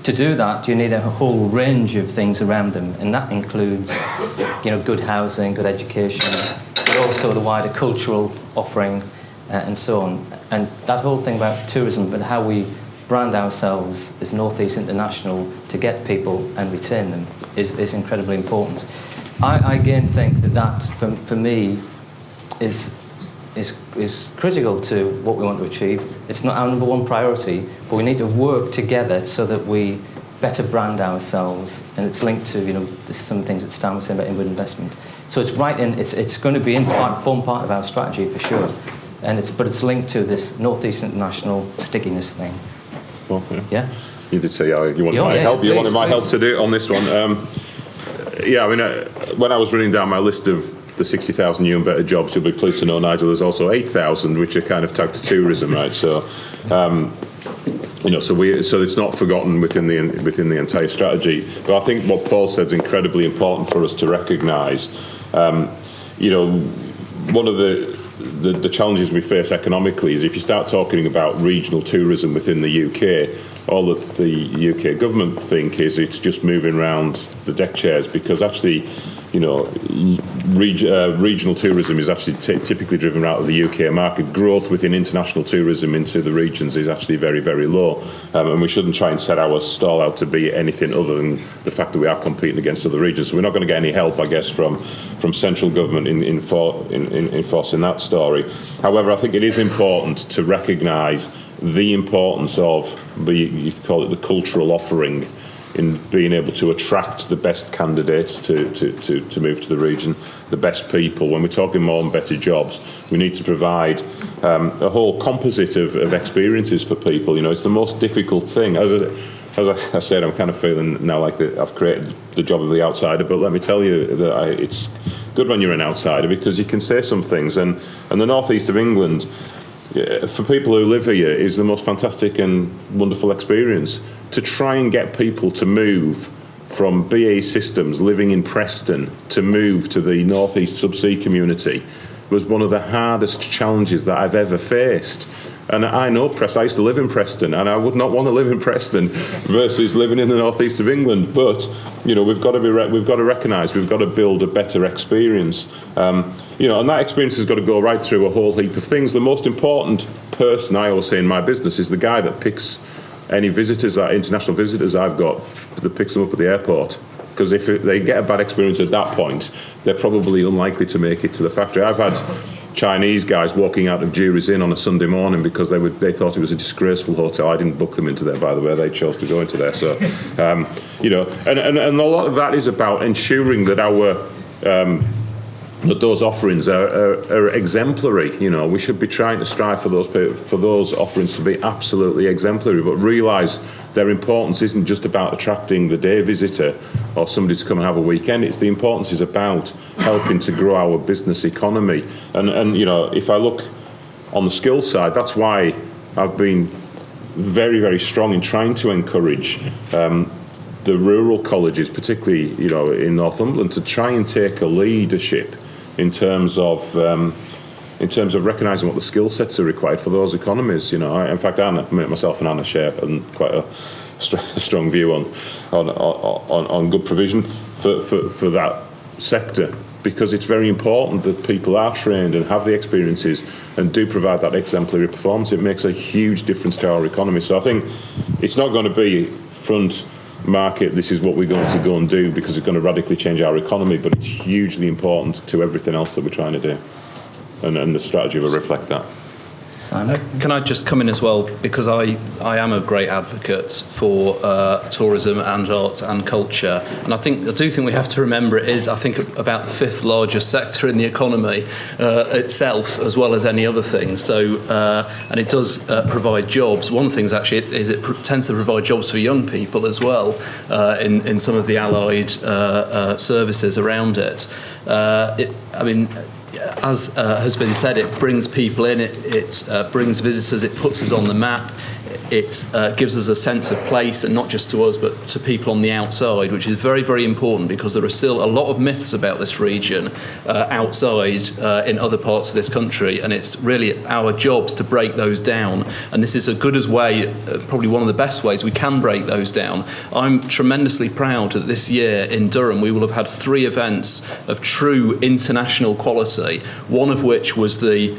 To do that, you need a whole range of things around them, and that includes, good housing, good education, but also the wider cultural offering, and so on. And that whole thing about tourism, but how we brand ourselves as Northeast International to get people and retain them is incredibly important. I again think that for me is critical to what we want to achieve. It's not our number one priority, but we need to work together so that we better brand ourselves, and it's linked to some things that Stan was saying about inward investment. So it's right in. It's going to be form part of our strategy for sure, but it's linked to this Northeast International stickiness thing. Okay. Yeah. You did say you wanted my help. You wanted my help to do it on this one. When I was running down my list of the 60,000 new and better jobs, you'll be pleased to know, Nigel, there's also 8,000 which are kind of tagged to tourism, right? So, so it's not forgotten within the entire strategy. But I think what Paul said is incredibly important for us to recognise. One of the challenges we face economically is if you start talking about regional tourism within the UK, all that the UK government think is it's just moving around the deck chairs, because actually, regional tourism is actually typically driven out of the UK market. Growth within international tourism into the regions is actually very, very low, and we shouldn't try and set our stall out to be anything other than the fact that we are competing against other regions. So we're not going to get any help, I guess, from central government in enforcing that story. However, I think it is important to recognise the importance of you call it the cultural offering in being able to attract the best candidates to move to the region, the best people. When we're talking more and better jobs, we need to provide a whole composite of experiences for people. It's the most difficult thing. As I said, I'm kind of feeling now like I've created the job of the outsider, but let me tell you that it's good when you're an outsider, because you can say some things. And the northeast of England, for people who live here, is the most fantastic and wonderful experience. To try and get people to move from BAE Systems living in Preston to move to the northeast subsea community was one of the hardest challenges that I've ever faced. And I know Preston. I used to live in Preston, and I would not want to live in Preston versus living in the northeast of England. But we've got to recognise we've got to build a better experience. And that experience has got to go right through a whole heap of things. The most important person, I always say in my business, is the guy that picks any visitors, international visitors I've got, that picks them up at the airport. Because if they get a bad experience at that point, they're probably unlikely to make it to the factory. I've had Chinese guys walking out of Jury's Inn on a Sunday morning because they thought it was a disgraceful hotel. I didn't book them into there, by the way. They chose to go into there. So, and a lot of that is about ensuring that that those offerings are exemplary. We should be trying to strive for those offerings to be absolutely exemplary, but realise their importance isn't just about attracting the day visitor or somebody to come and have a weekend. It's the importance is about helping to grow our business economy. And if I look on the skills side, that's why I've been very, very strong in trying to encourage the rural colleges, particularly in Northumberland, to try and take a leadership in terms of recognising what the skill sets are required for those economies. In fact, myself and Anna share quite a strong view on good provision for that sector, because it's very important that people are trained and have the experiences and do provide that exemplary performance. It makes a huge difference to our economy. So I think it's not going to be front market, this is what we're going to go and do because it's going to radically change our economy, but it's hugely important to everything else that we're trying to do, and the strategy will reflect that. Simon? Can I just come in as well, because I am a great advocate for tourism and arts and culture, and I do think we have to remember it is, I think, about the 5th largest sector in the economy itself, as well as any other thing. So and it does provide jobs. One thing is actually it tends to provide jobs for young people as well in some of the allied services around it. As has been said, it brings people in, it brings visitors, it puts us on the map, it gives us a sense of place, and not just to us but to people on the outside, which is very, very important, because there are still a lot of myths about this region outside in other parts of this country, and it's really our jobs to break those down, and this is as good as way, probably one of the best ways we can break those down. I'm tremendously proud that this year in Durham we will have had 3 events of true international quality, one of which was the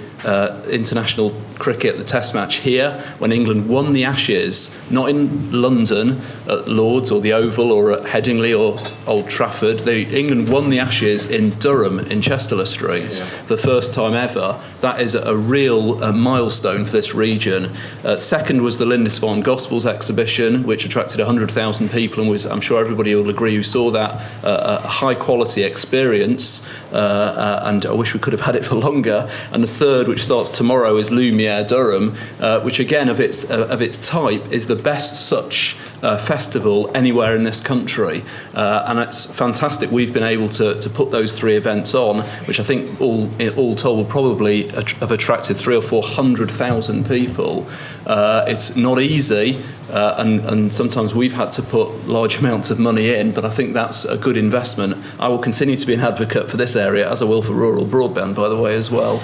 international cricket, the test match here, when England won the Ashes, not in London at Lord's or the Oval or at Headingley or Old Trafford. England won the Ashes in Durham, in Chester Street, for the first time ever. That is a real milestone for this region. Second was the Lindisfarne Gospels exhibition, which attracted 100,000 people and was, I'm sure everybody will agree who saw that, a high quality experience, and I wish we could have had it for longer. And the third, which starts tomorrow, is Lumiere Durham, which again of its type is the best such festival anywhere in this country, and it's fantastic we've been able to put those 3 events on, which I think all told will probably have attracted 300,000 or 400,000 people. It's not easy, and sometimes we've had to put large amounts of money in, but I think that's a good investment. I will continue to be an advocate for this area, as I will for rural broadband, by the way, as well,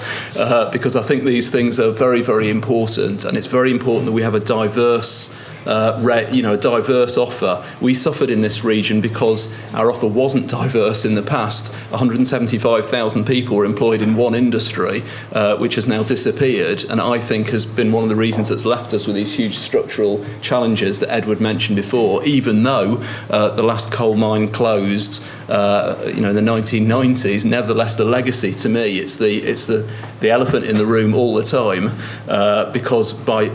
because I think these things are very, very important, and it's very important that we have a diverse a diverse offer. We suffered in this region because our offer wasn't diverse in the past. 175,000 people were employed in one industry, which has now disappeared, and I think has been one of the reasons that's left us with these huge structural challenges that Edward mentioned before, even though the last coal mine closed in the 1990s. Nevertheless, the legacy to me, it's the elephant in the room all the time, because by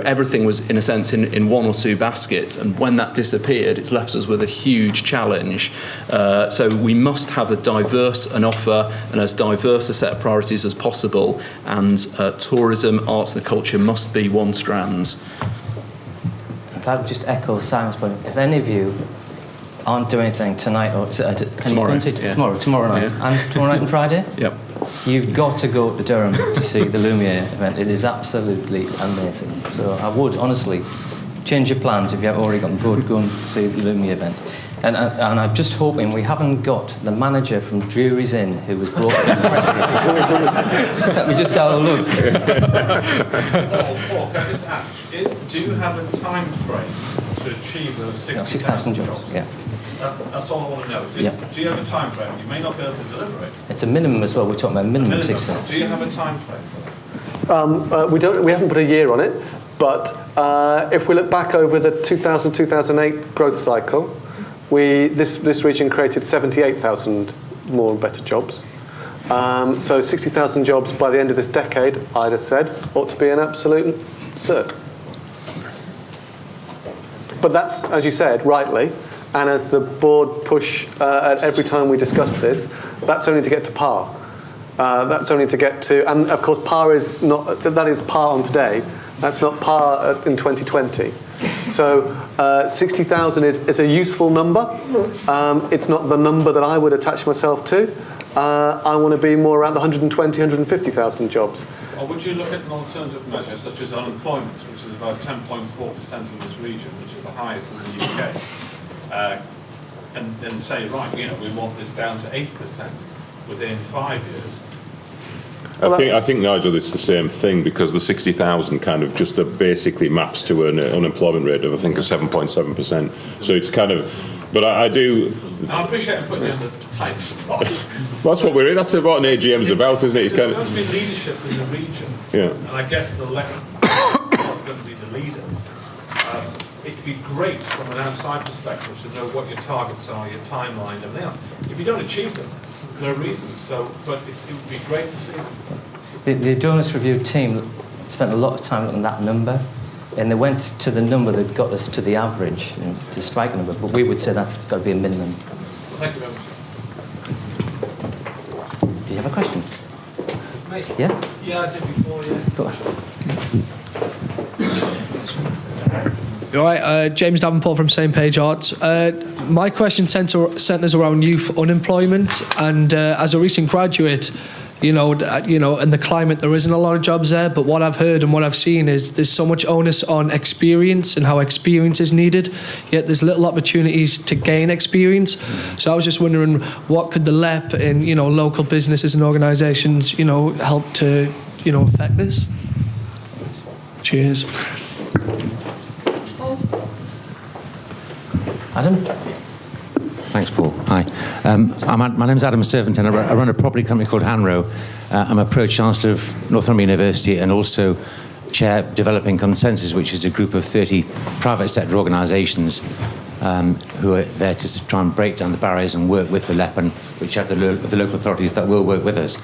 everything was in a sense in 1 or 2 baskets, and when that disappeared, it's left us with a huge challenge. So we must have an offer and as diverse a set of priorities as possible, and tourism, arts and culture must be one strand. If I would just echo Simon's point, if any of you aren't doing anything tonight, or tomorrow night, and tomorrow night and Friday, Yep. You've got to go to Durham to see the Lumiere event. It is absolutely amazing. So I would honestly change your plans if you haven't already got them. Go and see the Lumiere event. And I'm just hoping we haven't got the manager from Drury's Inn who was brought up in the press. Let me just have a look. Paul, can I just ask, do you have a time frame to achieve those 6,000 jobs? Yeah. That's all I want to know. Do you have a time frame? You may not be able to deliver it. It's a minimum as well. We're talking about minimum 6,000. Do you have a time frame for that? We haven't put a year on it, but if we look back over the 2000-2008 growth cycle, this region created 78,000 more and better jobs. So 60,000 jobs by the end of this decade, I'd have said, ought to be an absolute cert. But that's, as you said, rightly, and as the board push at every time we discuss this, that's only to get to par. That's only to get to, and of course par is par on today. That's not par in 2020. So 60,000 is a useful number. It's not the number that I would attach myself to. I want to be more around the 120,000, 150,000 jobs. Or would you look at an alternative measure such as unemployment, which is about 10.4% in this region, which is the highest in the UK, and then say, right, we want this down to 8% within 5 years? I think, Nigel, it's the same thing, because the 60,000 kind of just basically maps to an unemployment rate of, I think, 7.7%. So it's kind of, but I do. I appreciate I'm putting you on the tight spot. Well, that's what we're in. That's what an AGM's about, isn't it? It's kind of. There must be leadership in the region. Yeah. And I guess the left are going to be the leaders. It'd be great from an outside perspective to know what your targets are, your timeline, and everything else. If you don't achieve them, there are reasons. But it would be great to see them. The donors review team spent a lot of time on that number, and they went to the number that got us to the average, and to strike a number, but we would say that's got to be a minimum. Thank you very much. Do you have a question? Mate. Yeah? Yeah, I did before, yeah. Go on. All right, James Davenport from Same Page Arts. My question centres around youth unemployment, and as a recent graduate, in the climate, there isn't a lot of jobs there, but what I've heard and what I've seen is there's so much onus on experience and how experience is needed, yet there's little opportunities to gain experience. So I was just wondering, what could the LEP and, local businesses and organisations, help to, affect this? Cheers. Adam? Thanks, Paul. Hi. My name's Adam Sturvington. I run a property company called Hanro. I'm a Pro-Chancellor of Northumbria University and also chair Developing Consensus, which is a group of 30 private sector organisations who are there to try and break down the barriers and work with the LEP and which have the local authorities that will work with us.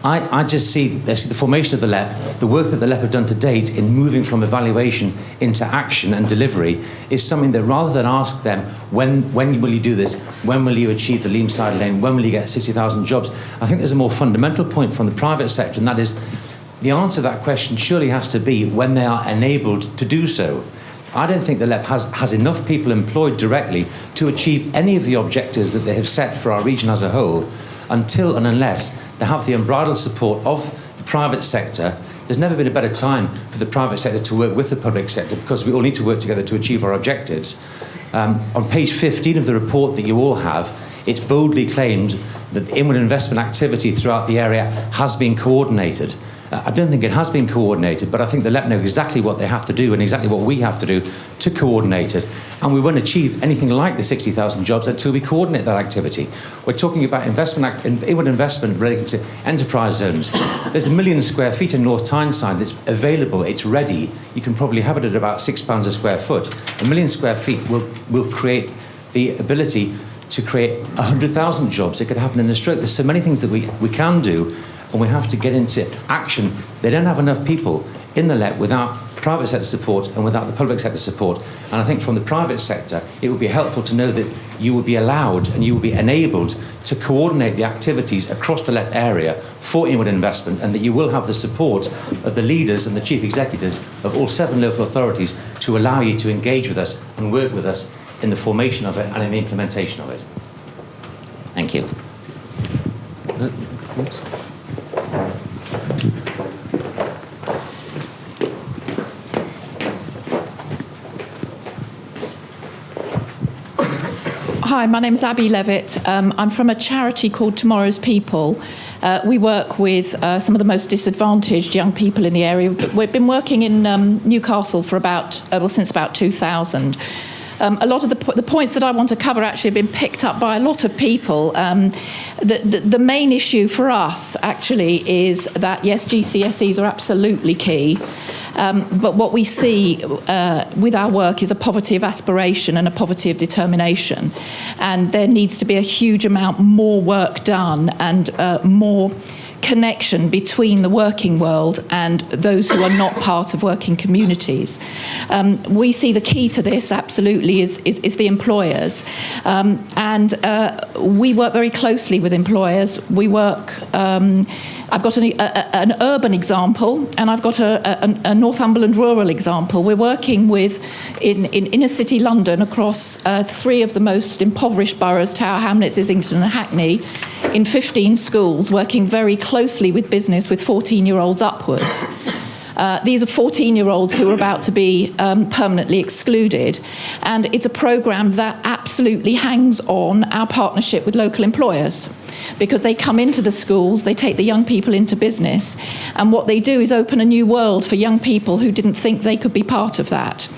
I just see the formation of the LEP, the work that the LEP have done to date in moving from evaluation into action and delivery is something that rather than ask them, when will you do this, when will you achieve the Leamside Lane, when will you get 60,000 jobs, I think there's a more fundamental point from the private sector, and that is the answer to that question surely has to be when they are enabled to do so. I don't think the LEP has enough people employed directly to achieve any of the objectives that they have set for our region as a whole until and unless they have the unbridled support of the private sector. There's never been a better time for the private sector to work with the public sector because we all need to work together to achieve our objectives. On page 15 of the report that you all have, it's boldly claimed that the inward investment activity throughout the area has been coordinated. I don't think it has been coordinated, but I think the LEP know exactly what they have to do and exactly what we have to do to coordinate it. And we won't achieve anything like the 60,000 jobs until we coordinate that activity. We're talking about inward investment relating to enterprise zones. There's 1 million square feet in North Tyneside that's available, it's ready. You can probably have it at about £6 a square foot. 1 million square feet will create the ability to create 100,000 jobs. It could happen in a stroke. There's so many things that we can do, and we have to get into action. They don't have enough people in the LEP without private sector support and without the public sector support. And I think from the private sector, it would be helpful to know that you will be allowed and you will be enabled to coordinate the activities across the LEP area for inward investment, and that you will have the support of the leaders and the chief executives of all 7 local authorities to allow you to engage with us and work with us in the formation of it and in the implementation of it. Thank you. Hi, my name is Abby Levitt. I'm from a charity called Tomorrow's People. We work with some of the most disadvantaged young people in the area. We've been working in Newcastle for since about 2000. A lot of the points that I want to cover actually have been picked up by a lot of people. The main issue for us actually is that, yes, GCSEs are absolutely key. But what we see with our work is a poverty of aspiration and a poverty of determination. And there needs to be a huge amount more work done and more connection between the working world and those who are not part of working communities. We see the key to this absolutely is the employers. And we work very closely with employers. We work, I've got an urban example and I've got a Northumberland rural example. We're working with, in inner city London, across 3 of the most impoverished boroughs, Tower Hamlets, Islington and Hackney, in 15 schools, working very closely with business with 14-year-olds upwards. These are 14-year-olds who are about to be permanently excluded. And it's a programme that absolutely hangs on our partnership with local employers, because they come into the schools, they take the young people into business, and what they do is open a new world for young people who didn't think they could be part of that.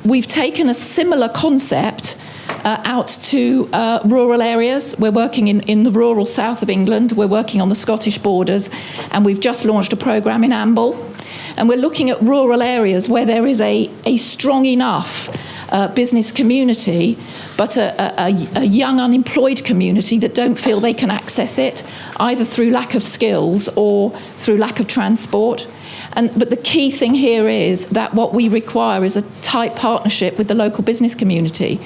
We've taken a similar concept out to rural areas. We're working in the rural south of England, we're working on the Scottish borders, and we've just launched a programme in Amble. And we're looking at rural areas where there is a strong enough business community, but a young unemployed community that don't feel they can access it, either through lack of skills or through lack of transport. But the key thing here is that what we require is a tight partnership with the local business community.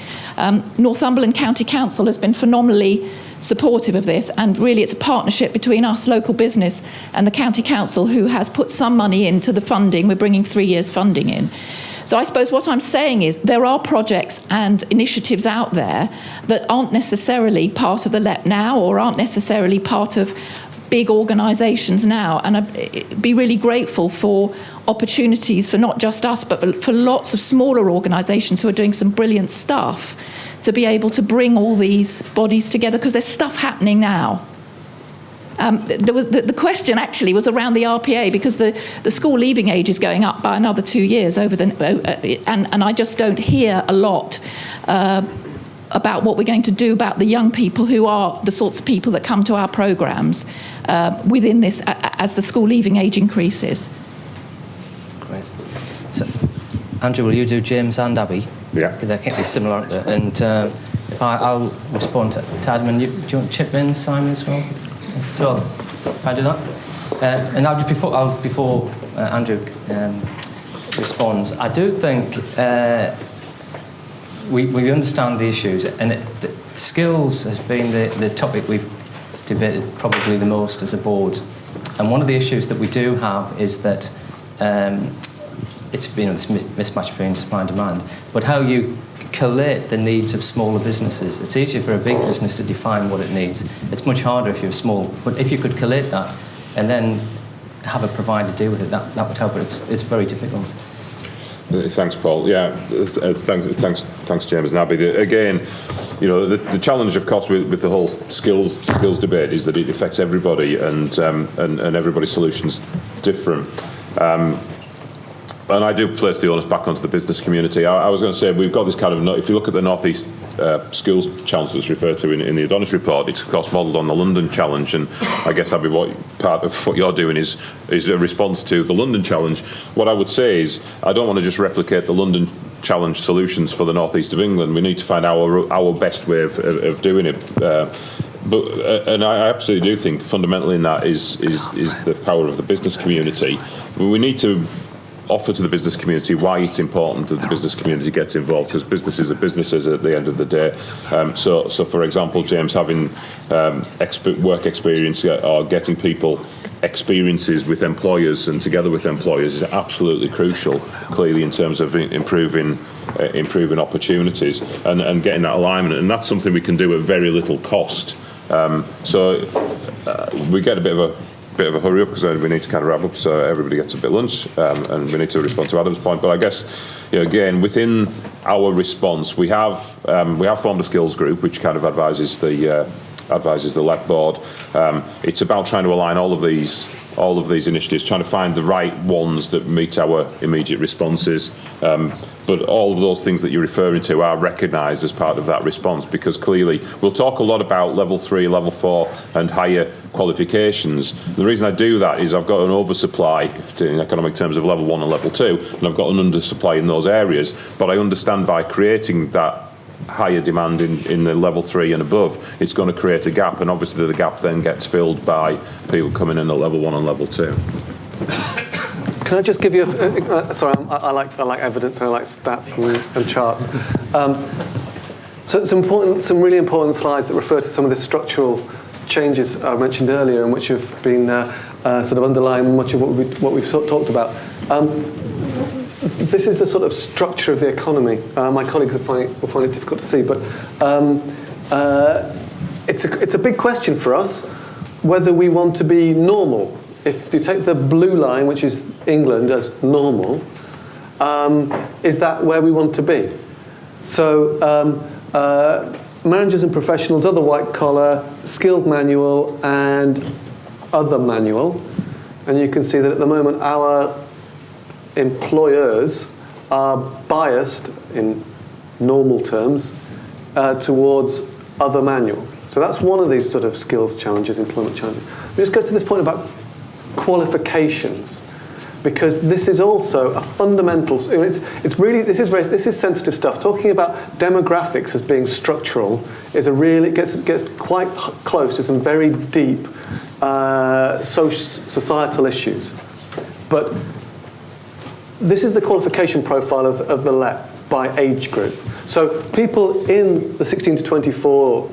Northumberland County Council has been phenomenally supportive of this, and really it's a partnership between us, local business, and the County Council, who has put some money into the funding. We're bringing 3 years funding in. So I suppose what I'm saying is there are projects and initiatives out there that aren't necessarily part of the LEP now, or aren't necessarily part of big organisations now, and I'd be really grateful for opportunities for not just us, but for lots of smaller organisations who are doing some brilliant stuff, to be able to bring all these bodies together, because there's stuff happening now. There was the question actually was around the RPA, because the school leaving age is going up by another 2 years over the, and I just don't hear a lot about what we're going to do about the young people who are the sorts of people that come to our programmes within this as the school leaving age increases. Great. So, Andrew, will you do James and Abby? Yeah. They can't be similar, aren't they? And if I'll respond to Admin. Do you want to chip in, Simon, as well? So, can I do that? And I'll just before Andrew responds, I do think we understand the issues, and the skills has been the topic we've debated probably the most as a board. And one of the issues that we do have is that it's been this mismatch between supply and demand, but how you collate the needs of smaller businesses. It's easier for a big business to define what it needs. It's much harder if you're small. But if you could collate that and then have a provider deal with it, that would help. But it's very difficult. Thanks, Paul. Yeah, thanks, James and Abby. Again, you know, the challenge, of course, with the whole skills debate is that it affects everybody, and everybody's solution's different. And I do place the onus back onto the business community. I was going to say, we've got this kind of, if you look at the North East skills challenge that's referred to in the Adonis report, it's of course modelled on the London challenge, and I guess, Abby, part of what you're doing is a response to the London challenge. What I would say is, I don't want to just replicate the London challenge solutions for the North East of England. We need to find our best way of doing it. And I absolutely do think fundamentally in that is the power of the business community. We need to offer to the business community why it's important that the business community gets involved, because businesses are businesses at the end of the day. So for example, James, having work experience or getting people experiences with employers and together with employers is absolutely crucial, clearly, in terms of improving opportunities and getting that alignment. And that's something we can do at very little cost. So we get a bit of a hurry up because we need to kind of wrap up, so everybody gets a bit of lunch, and we need to respond to Adam's point. But I guess, you know, again, within our response, we have formed a skills group which kind of advises the LEP board. It's about trying to align all of these initiatives, trying to find the right ones that meet our immediate responses. But all of those things that you're referring to are recognised as part of that response, because clearly we'll talk a lot about level 3, level 4 and higher qualifications. The reason I do that is I've got an oversupply in economic terms of level 1 and level 2, and I've got an undersupply in those areas. But I understand by creating that higher demand in the level 3 and above, it's going to create a gap, and obviously the gap then gets filled by people coming in at level 1 and level 2. Can I just give you sorry, I like evidence, I like stats and charts. So some really important slides that refer to some of the structural changes I mentioned earlier, and which have been sort of underlying much of what we've talked about. This is the sort of structure of the economy. My colleagues will find it difficult to see, but it's a big question for us whether we want to be normal. If you take the blue line, which is England, as normal, is that where we want to be? So managers and professionals, other white collar, skilled manual, and other manual. And you can see that at the moment our employers are biased in normal terms towards other manual. So that's one of these sort of skills challenges, employment challenges. We just go to this point about qualifications. because this is also a fundamental. It's really this is sensitive stuff. Talking about demographics as being structural is it gets quite close to some very deep societal issues. But this is the qualification profile of the LEP by age group. So people in the 16 to 24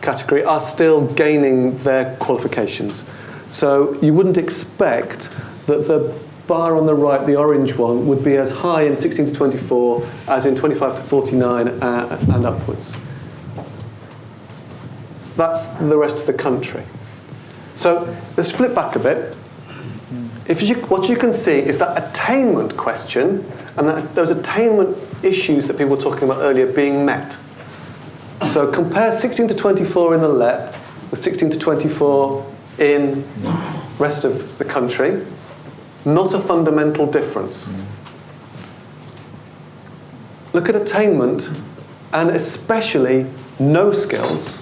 category are still gaining their qualifications. So you wouldn't expect that the bar on the right, the orange one, would be as high in 16 to 24 as in 25 to 49 and upwards. That's the rest of the country. So let's flip back a bit. What you can see is that attainment question and those attainment issues that people were talking about earlier being met. So compare 16 to 24 in the LEP with 16 to 24 in rest of the country. Not a fundamental difference. Look at attainment and especially no skills,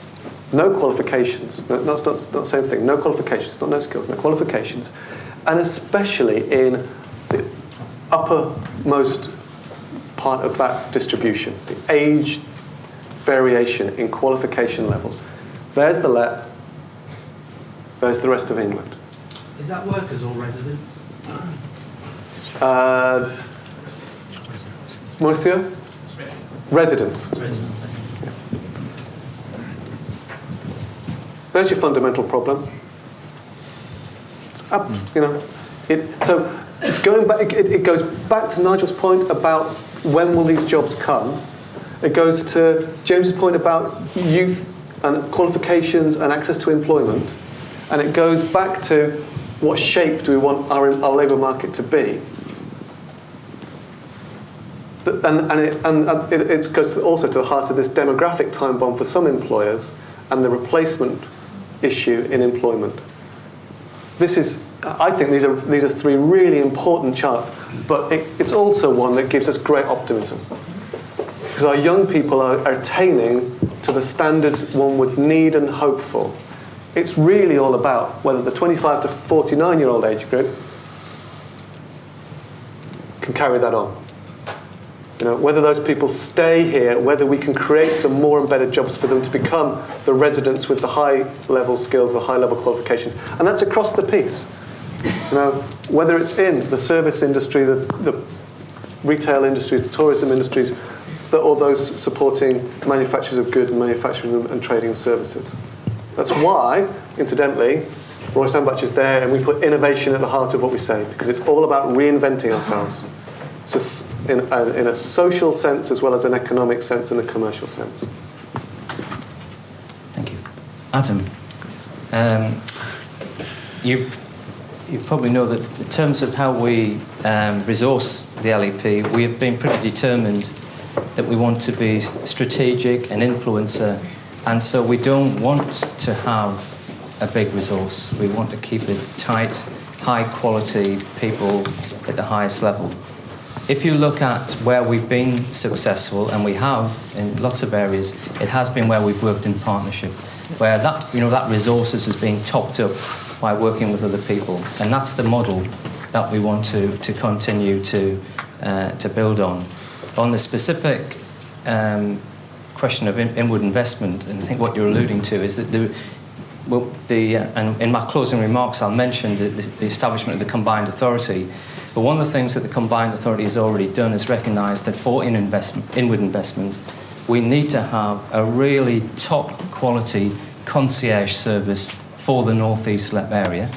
no qualifications. No, that's not the same thing. No qualifications, not no skills, no qualifications. And especially in the uppermost part of that distribution, the age variation in qualification levels. There's the LEP, there's the rest of England. Is that workers or residents? Mauricio? Residents. Residents. Yeah. There's your fundamental problem. It's up, So going back, it goes back to Nigel's point about when will these jobs come. It goes to James's point about youth and qualifications and access to employment. And it goes back to what shape do we want our labour market to be. And it goes also to the heart of this demographic time bomb for some employers and the replacement issue in employment. I think these are three really important charts, but it's also one that gives us great optimism. Because our young people are attaining to the standards one would need and hope for. It's really all about whether the 25 to 49-year-old age group can carry that on. Whether those people stay here, whether we can create the more and better jobs for them to become the residents with the high-level skills, the high-level qualifications. And that's across the piece. Whether it's in the service industry, the retail industries, the tourism industries, or those supporting manufacturers of goods and manufacturing and trading of services. That's why, incidentally, Roy Sandbach is there and we put innovation at the heart of what we say, because it's all about reinventing ourselves. So in a social sense as well as an economic sense and a commercial sense. Thank you. Adam, you probably know that in terms of how we resource the LEP, we have been pretty determined that we want to be strategic and influencer, and so we don't want to have a big resource. We want to keep it tight, high quality people at the highest level. If you look at where we've been successful, and we have in lots of areas, it has been where we've worked in partnership, where that resources is being topped up by working with other people, and that's the model that we want to continue to build on. On the specific question of inward investment, and I think what you're alluding to is that and in my closing remarks I'll mention the establishment of the combined authority. But one of the things that the combined authority has already done is recognise that for inward investment, we need to have a really top quality concierge service for the North East LEP area.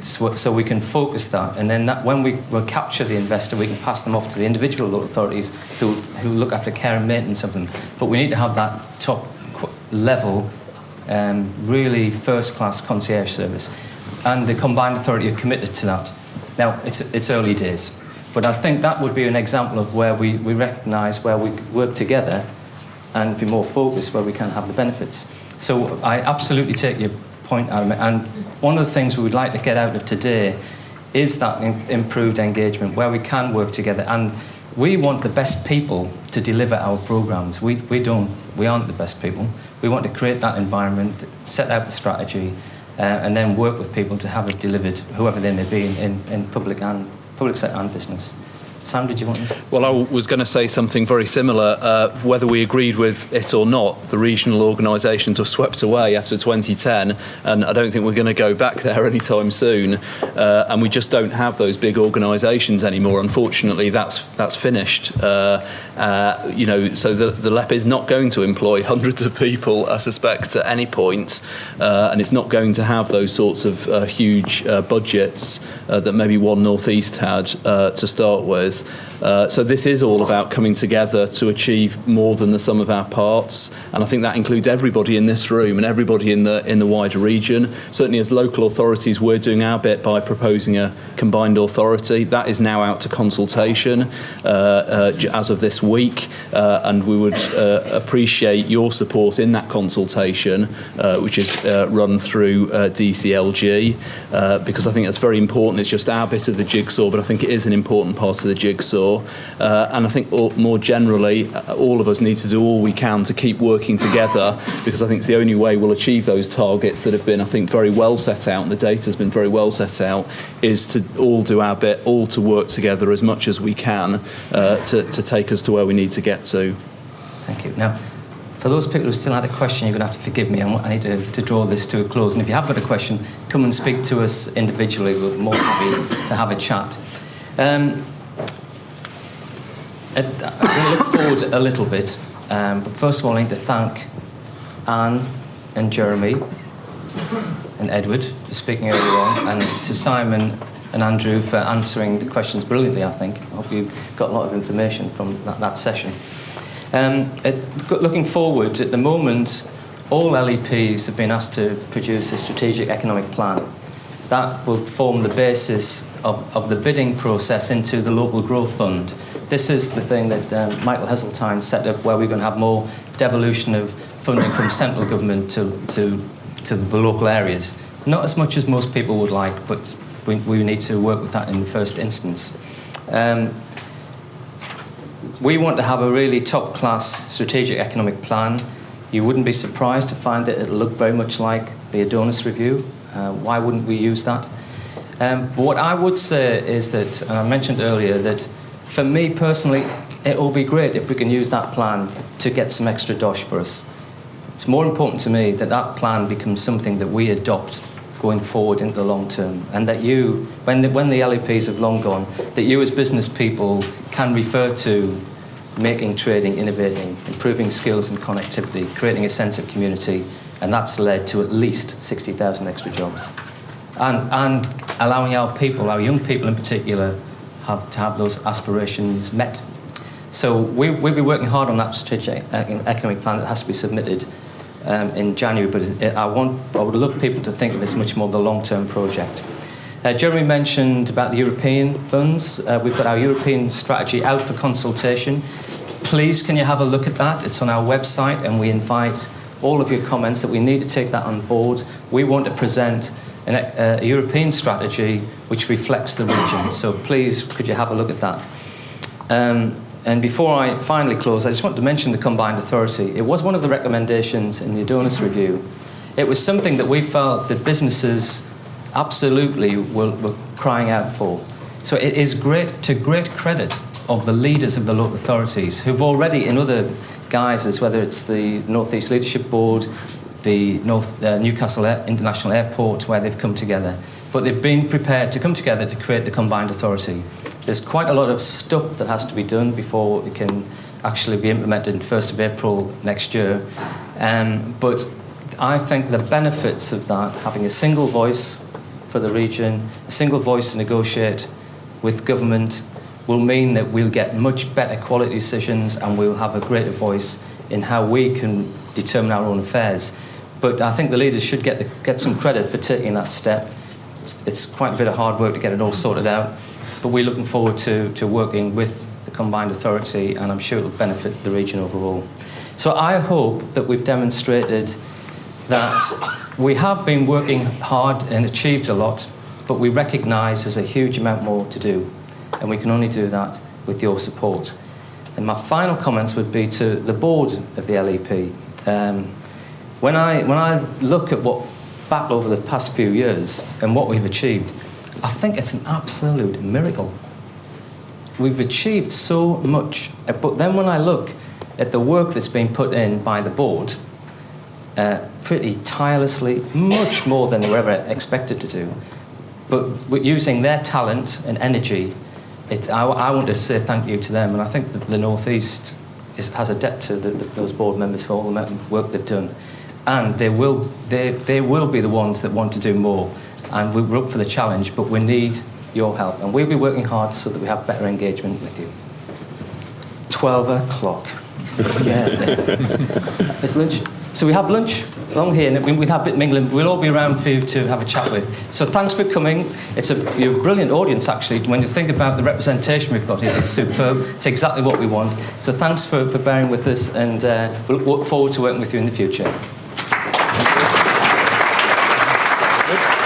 So we can focus that, and then when we capture the investor, we can pass them off to the individual local authorities who look after care and maintenance of them. But we need to have that top level, really first-class concierge service. And the combined authority are committed to that. Now, it's early days, but I think that would be an example of where we recognise where we work together and be more focused where we can have the benefits. So I absolutely take your point, Adam, and one of the things we would like to get out of today is that improved engagement where we can work together, and we want the best people to deliver our programmes. We aren't the best people. We want to create that environment, set out the strategy, and then work with people to have it delivered, whoever they may be, in public sector and business. Sam, did you want to? Well, I was going to say something very similar. Whether we agreed with it or not, the regional organisations were swept away after 2010, and I don't think we're going to go back there anytime soon. And we just don't have those big organisations anymore. Unfortunately, that's finished. So the LEP is not going to employ hundreds of people, I suspect, at any point, and it's not going to have those sorts of huge budgets that maybe One North East had to start with. So this is all about coming together to achieve more than the sum of our parts, and I think that includes everybody in this room and everybody in the wider region. Certainly as local authorities, we're doing our bit by proposing a combined authority. That is now out to consultation as of this week, and we would appreciate your support in that consultation, which is run through DCLG, because I think that's very important. It's just our bit of the jigsaw, but I think it is an important part of the jigsaw. And I think more generally, all of us need to do all we can to keep working together, because I think it's the only way we'll achieve those targets that have been, I think, very well set out, and the data's been very well set out, is to all do our bit, all to work together as much as we can to take us to where we need to get to. Thank you. Now, for those people who still had a question, you're going to have to forgive me. I need to draw this to a close. And if you have got a question, come and speak to us individually. We're more than happy to have a chat. I'm going to look forward a little bit, but first of all I need to thank Anne and Jeremy and Edward for speaking earlier on, and to Simon and Andrew for answering the questions brilliantly, I think. I hope you got a lot of information from that session. Looking forward, at the moment, all LEPs have been asked to produce a strategic economic plan. That will form the basis of the bidding process into the local growth fund. This is the thing that Michael Heseltine set up, where we're going to have more devolution of funding from central government to the local areas. Not as much as most people would like, but we need to work with that in the first instance. We want to have a really top-class strategic economic plan. You wouldn't be surprised to find that it'll look very much like the Adonis Review. Why wouldn't we use that? But what I would say is that, and I mentioned earlier, that for me personally, it will be great if we can use that plan to get some extra dosh for us. It's more important to me that that plan becomes something that we adopt going forward into the long term, and that you, when the LEPs have long gone, that you as business people can refer to making trading, innovating, improving skills and connectivity, creating a sense of community, and that's led to at least 60,000 extra jobs. And allowing our people, our young people in particular, to have those aspirations met. So we'll be working hard on that strategic economic plan that has to be submitted in January, but I would look people to think of this much more of a long-term project. Jeremy mentioned about the European funds. We've got our European strategy out for consultation. Please, can you have a look at that? It's on our website, and we invite all of your comments that we need to take that on board. We want to present a European strategy which reflects the region. So please, could you have a look at that? And before I finally close, I just want to mention the combined authority. It was one of the recommendations in the Adonis Review. It was something that we felt that businesses absolutely were crying out for. So it is to great credit of the leaders of the local authorities who've already, in other guises, whether it's the North East Leadership Board, the Newcastle International Airport, where they've come together. But they've been prepared to come together to create the combined authority. There's quite a lot of stuff that has to be done before it can actually be implemented 1st of April next year. But I think the benefits of that, having a single voice for the region, a single voice to negotiate with government, will mean that we'll get much better quality decisions, and we'll have a greater voice in how we can determine our own affairs. But I think the leaders should get some credit for taking that step. It's quite a bit of hard work to get it all sorted out, but we're looking forward to working with the combined authority, and I'm sure it will benefit the region overall. So I hope that we've demonstrated that we have been working hard and achieved a lot, but we recognise there's a huge amount more to do, and we can only do that with your support. And my final comments would be to the board of the LEP. When I look at what back over the past few years and what we've achieved, I think it's an absolute miracle. We've achieved so much, but then when I look at the work that's been put in by the board, pretty tirelessly, much more than they were ever expected to do, but using their talent and energy, I want to say thank you to them, and I think that the North East has a debt to those board members for all the amount of work they've done, and they will be the ones that want to do more, and we're up for the challenge, but we need your help, and we'll be working hard so that we have better engagement with you. 12 o'clock. Yeah. It's lunch. So we have lunch along here, and we'll have a bit of mingling. We'll all be around for you to have a chat with. So thanks for coming. You're a brilliant audience, actually. When you think about the representation we've got here, it's superb. It's exactly what we want. So thanks for bearing with us, and we'll look forward to working with you in the future. Thank you.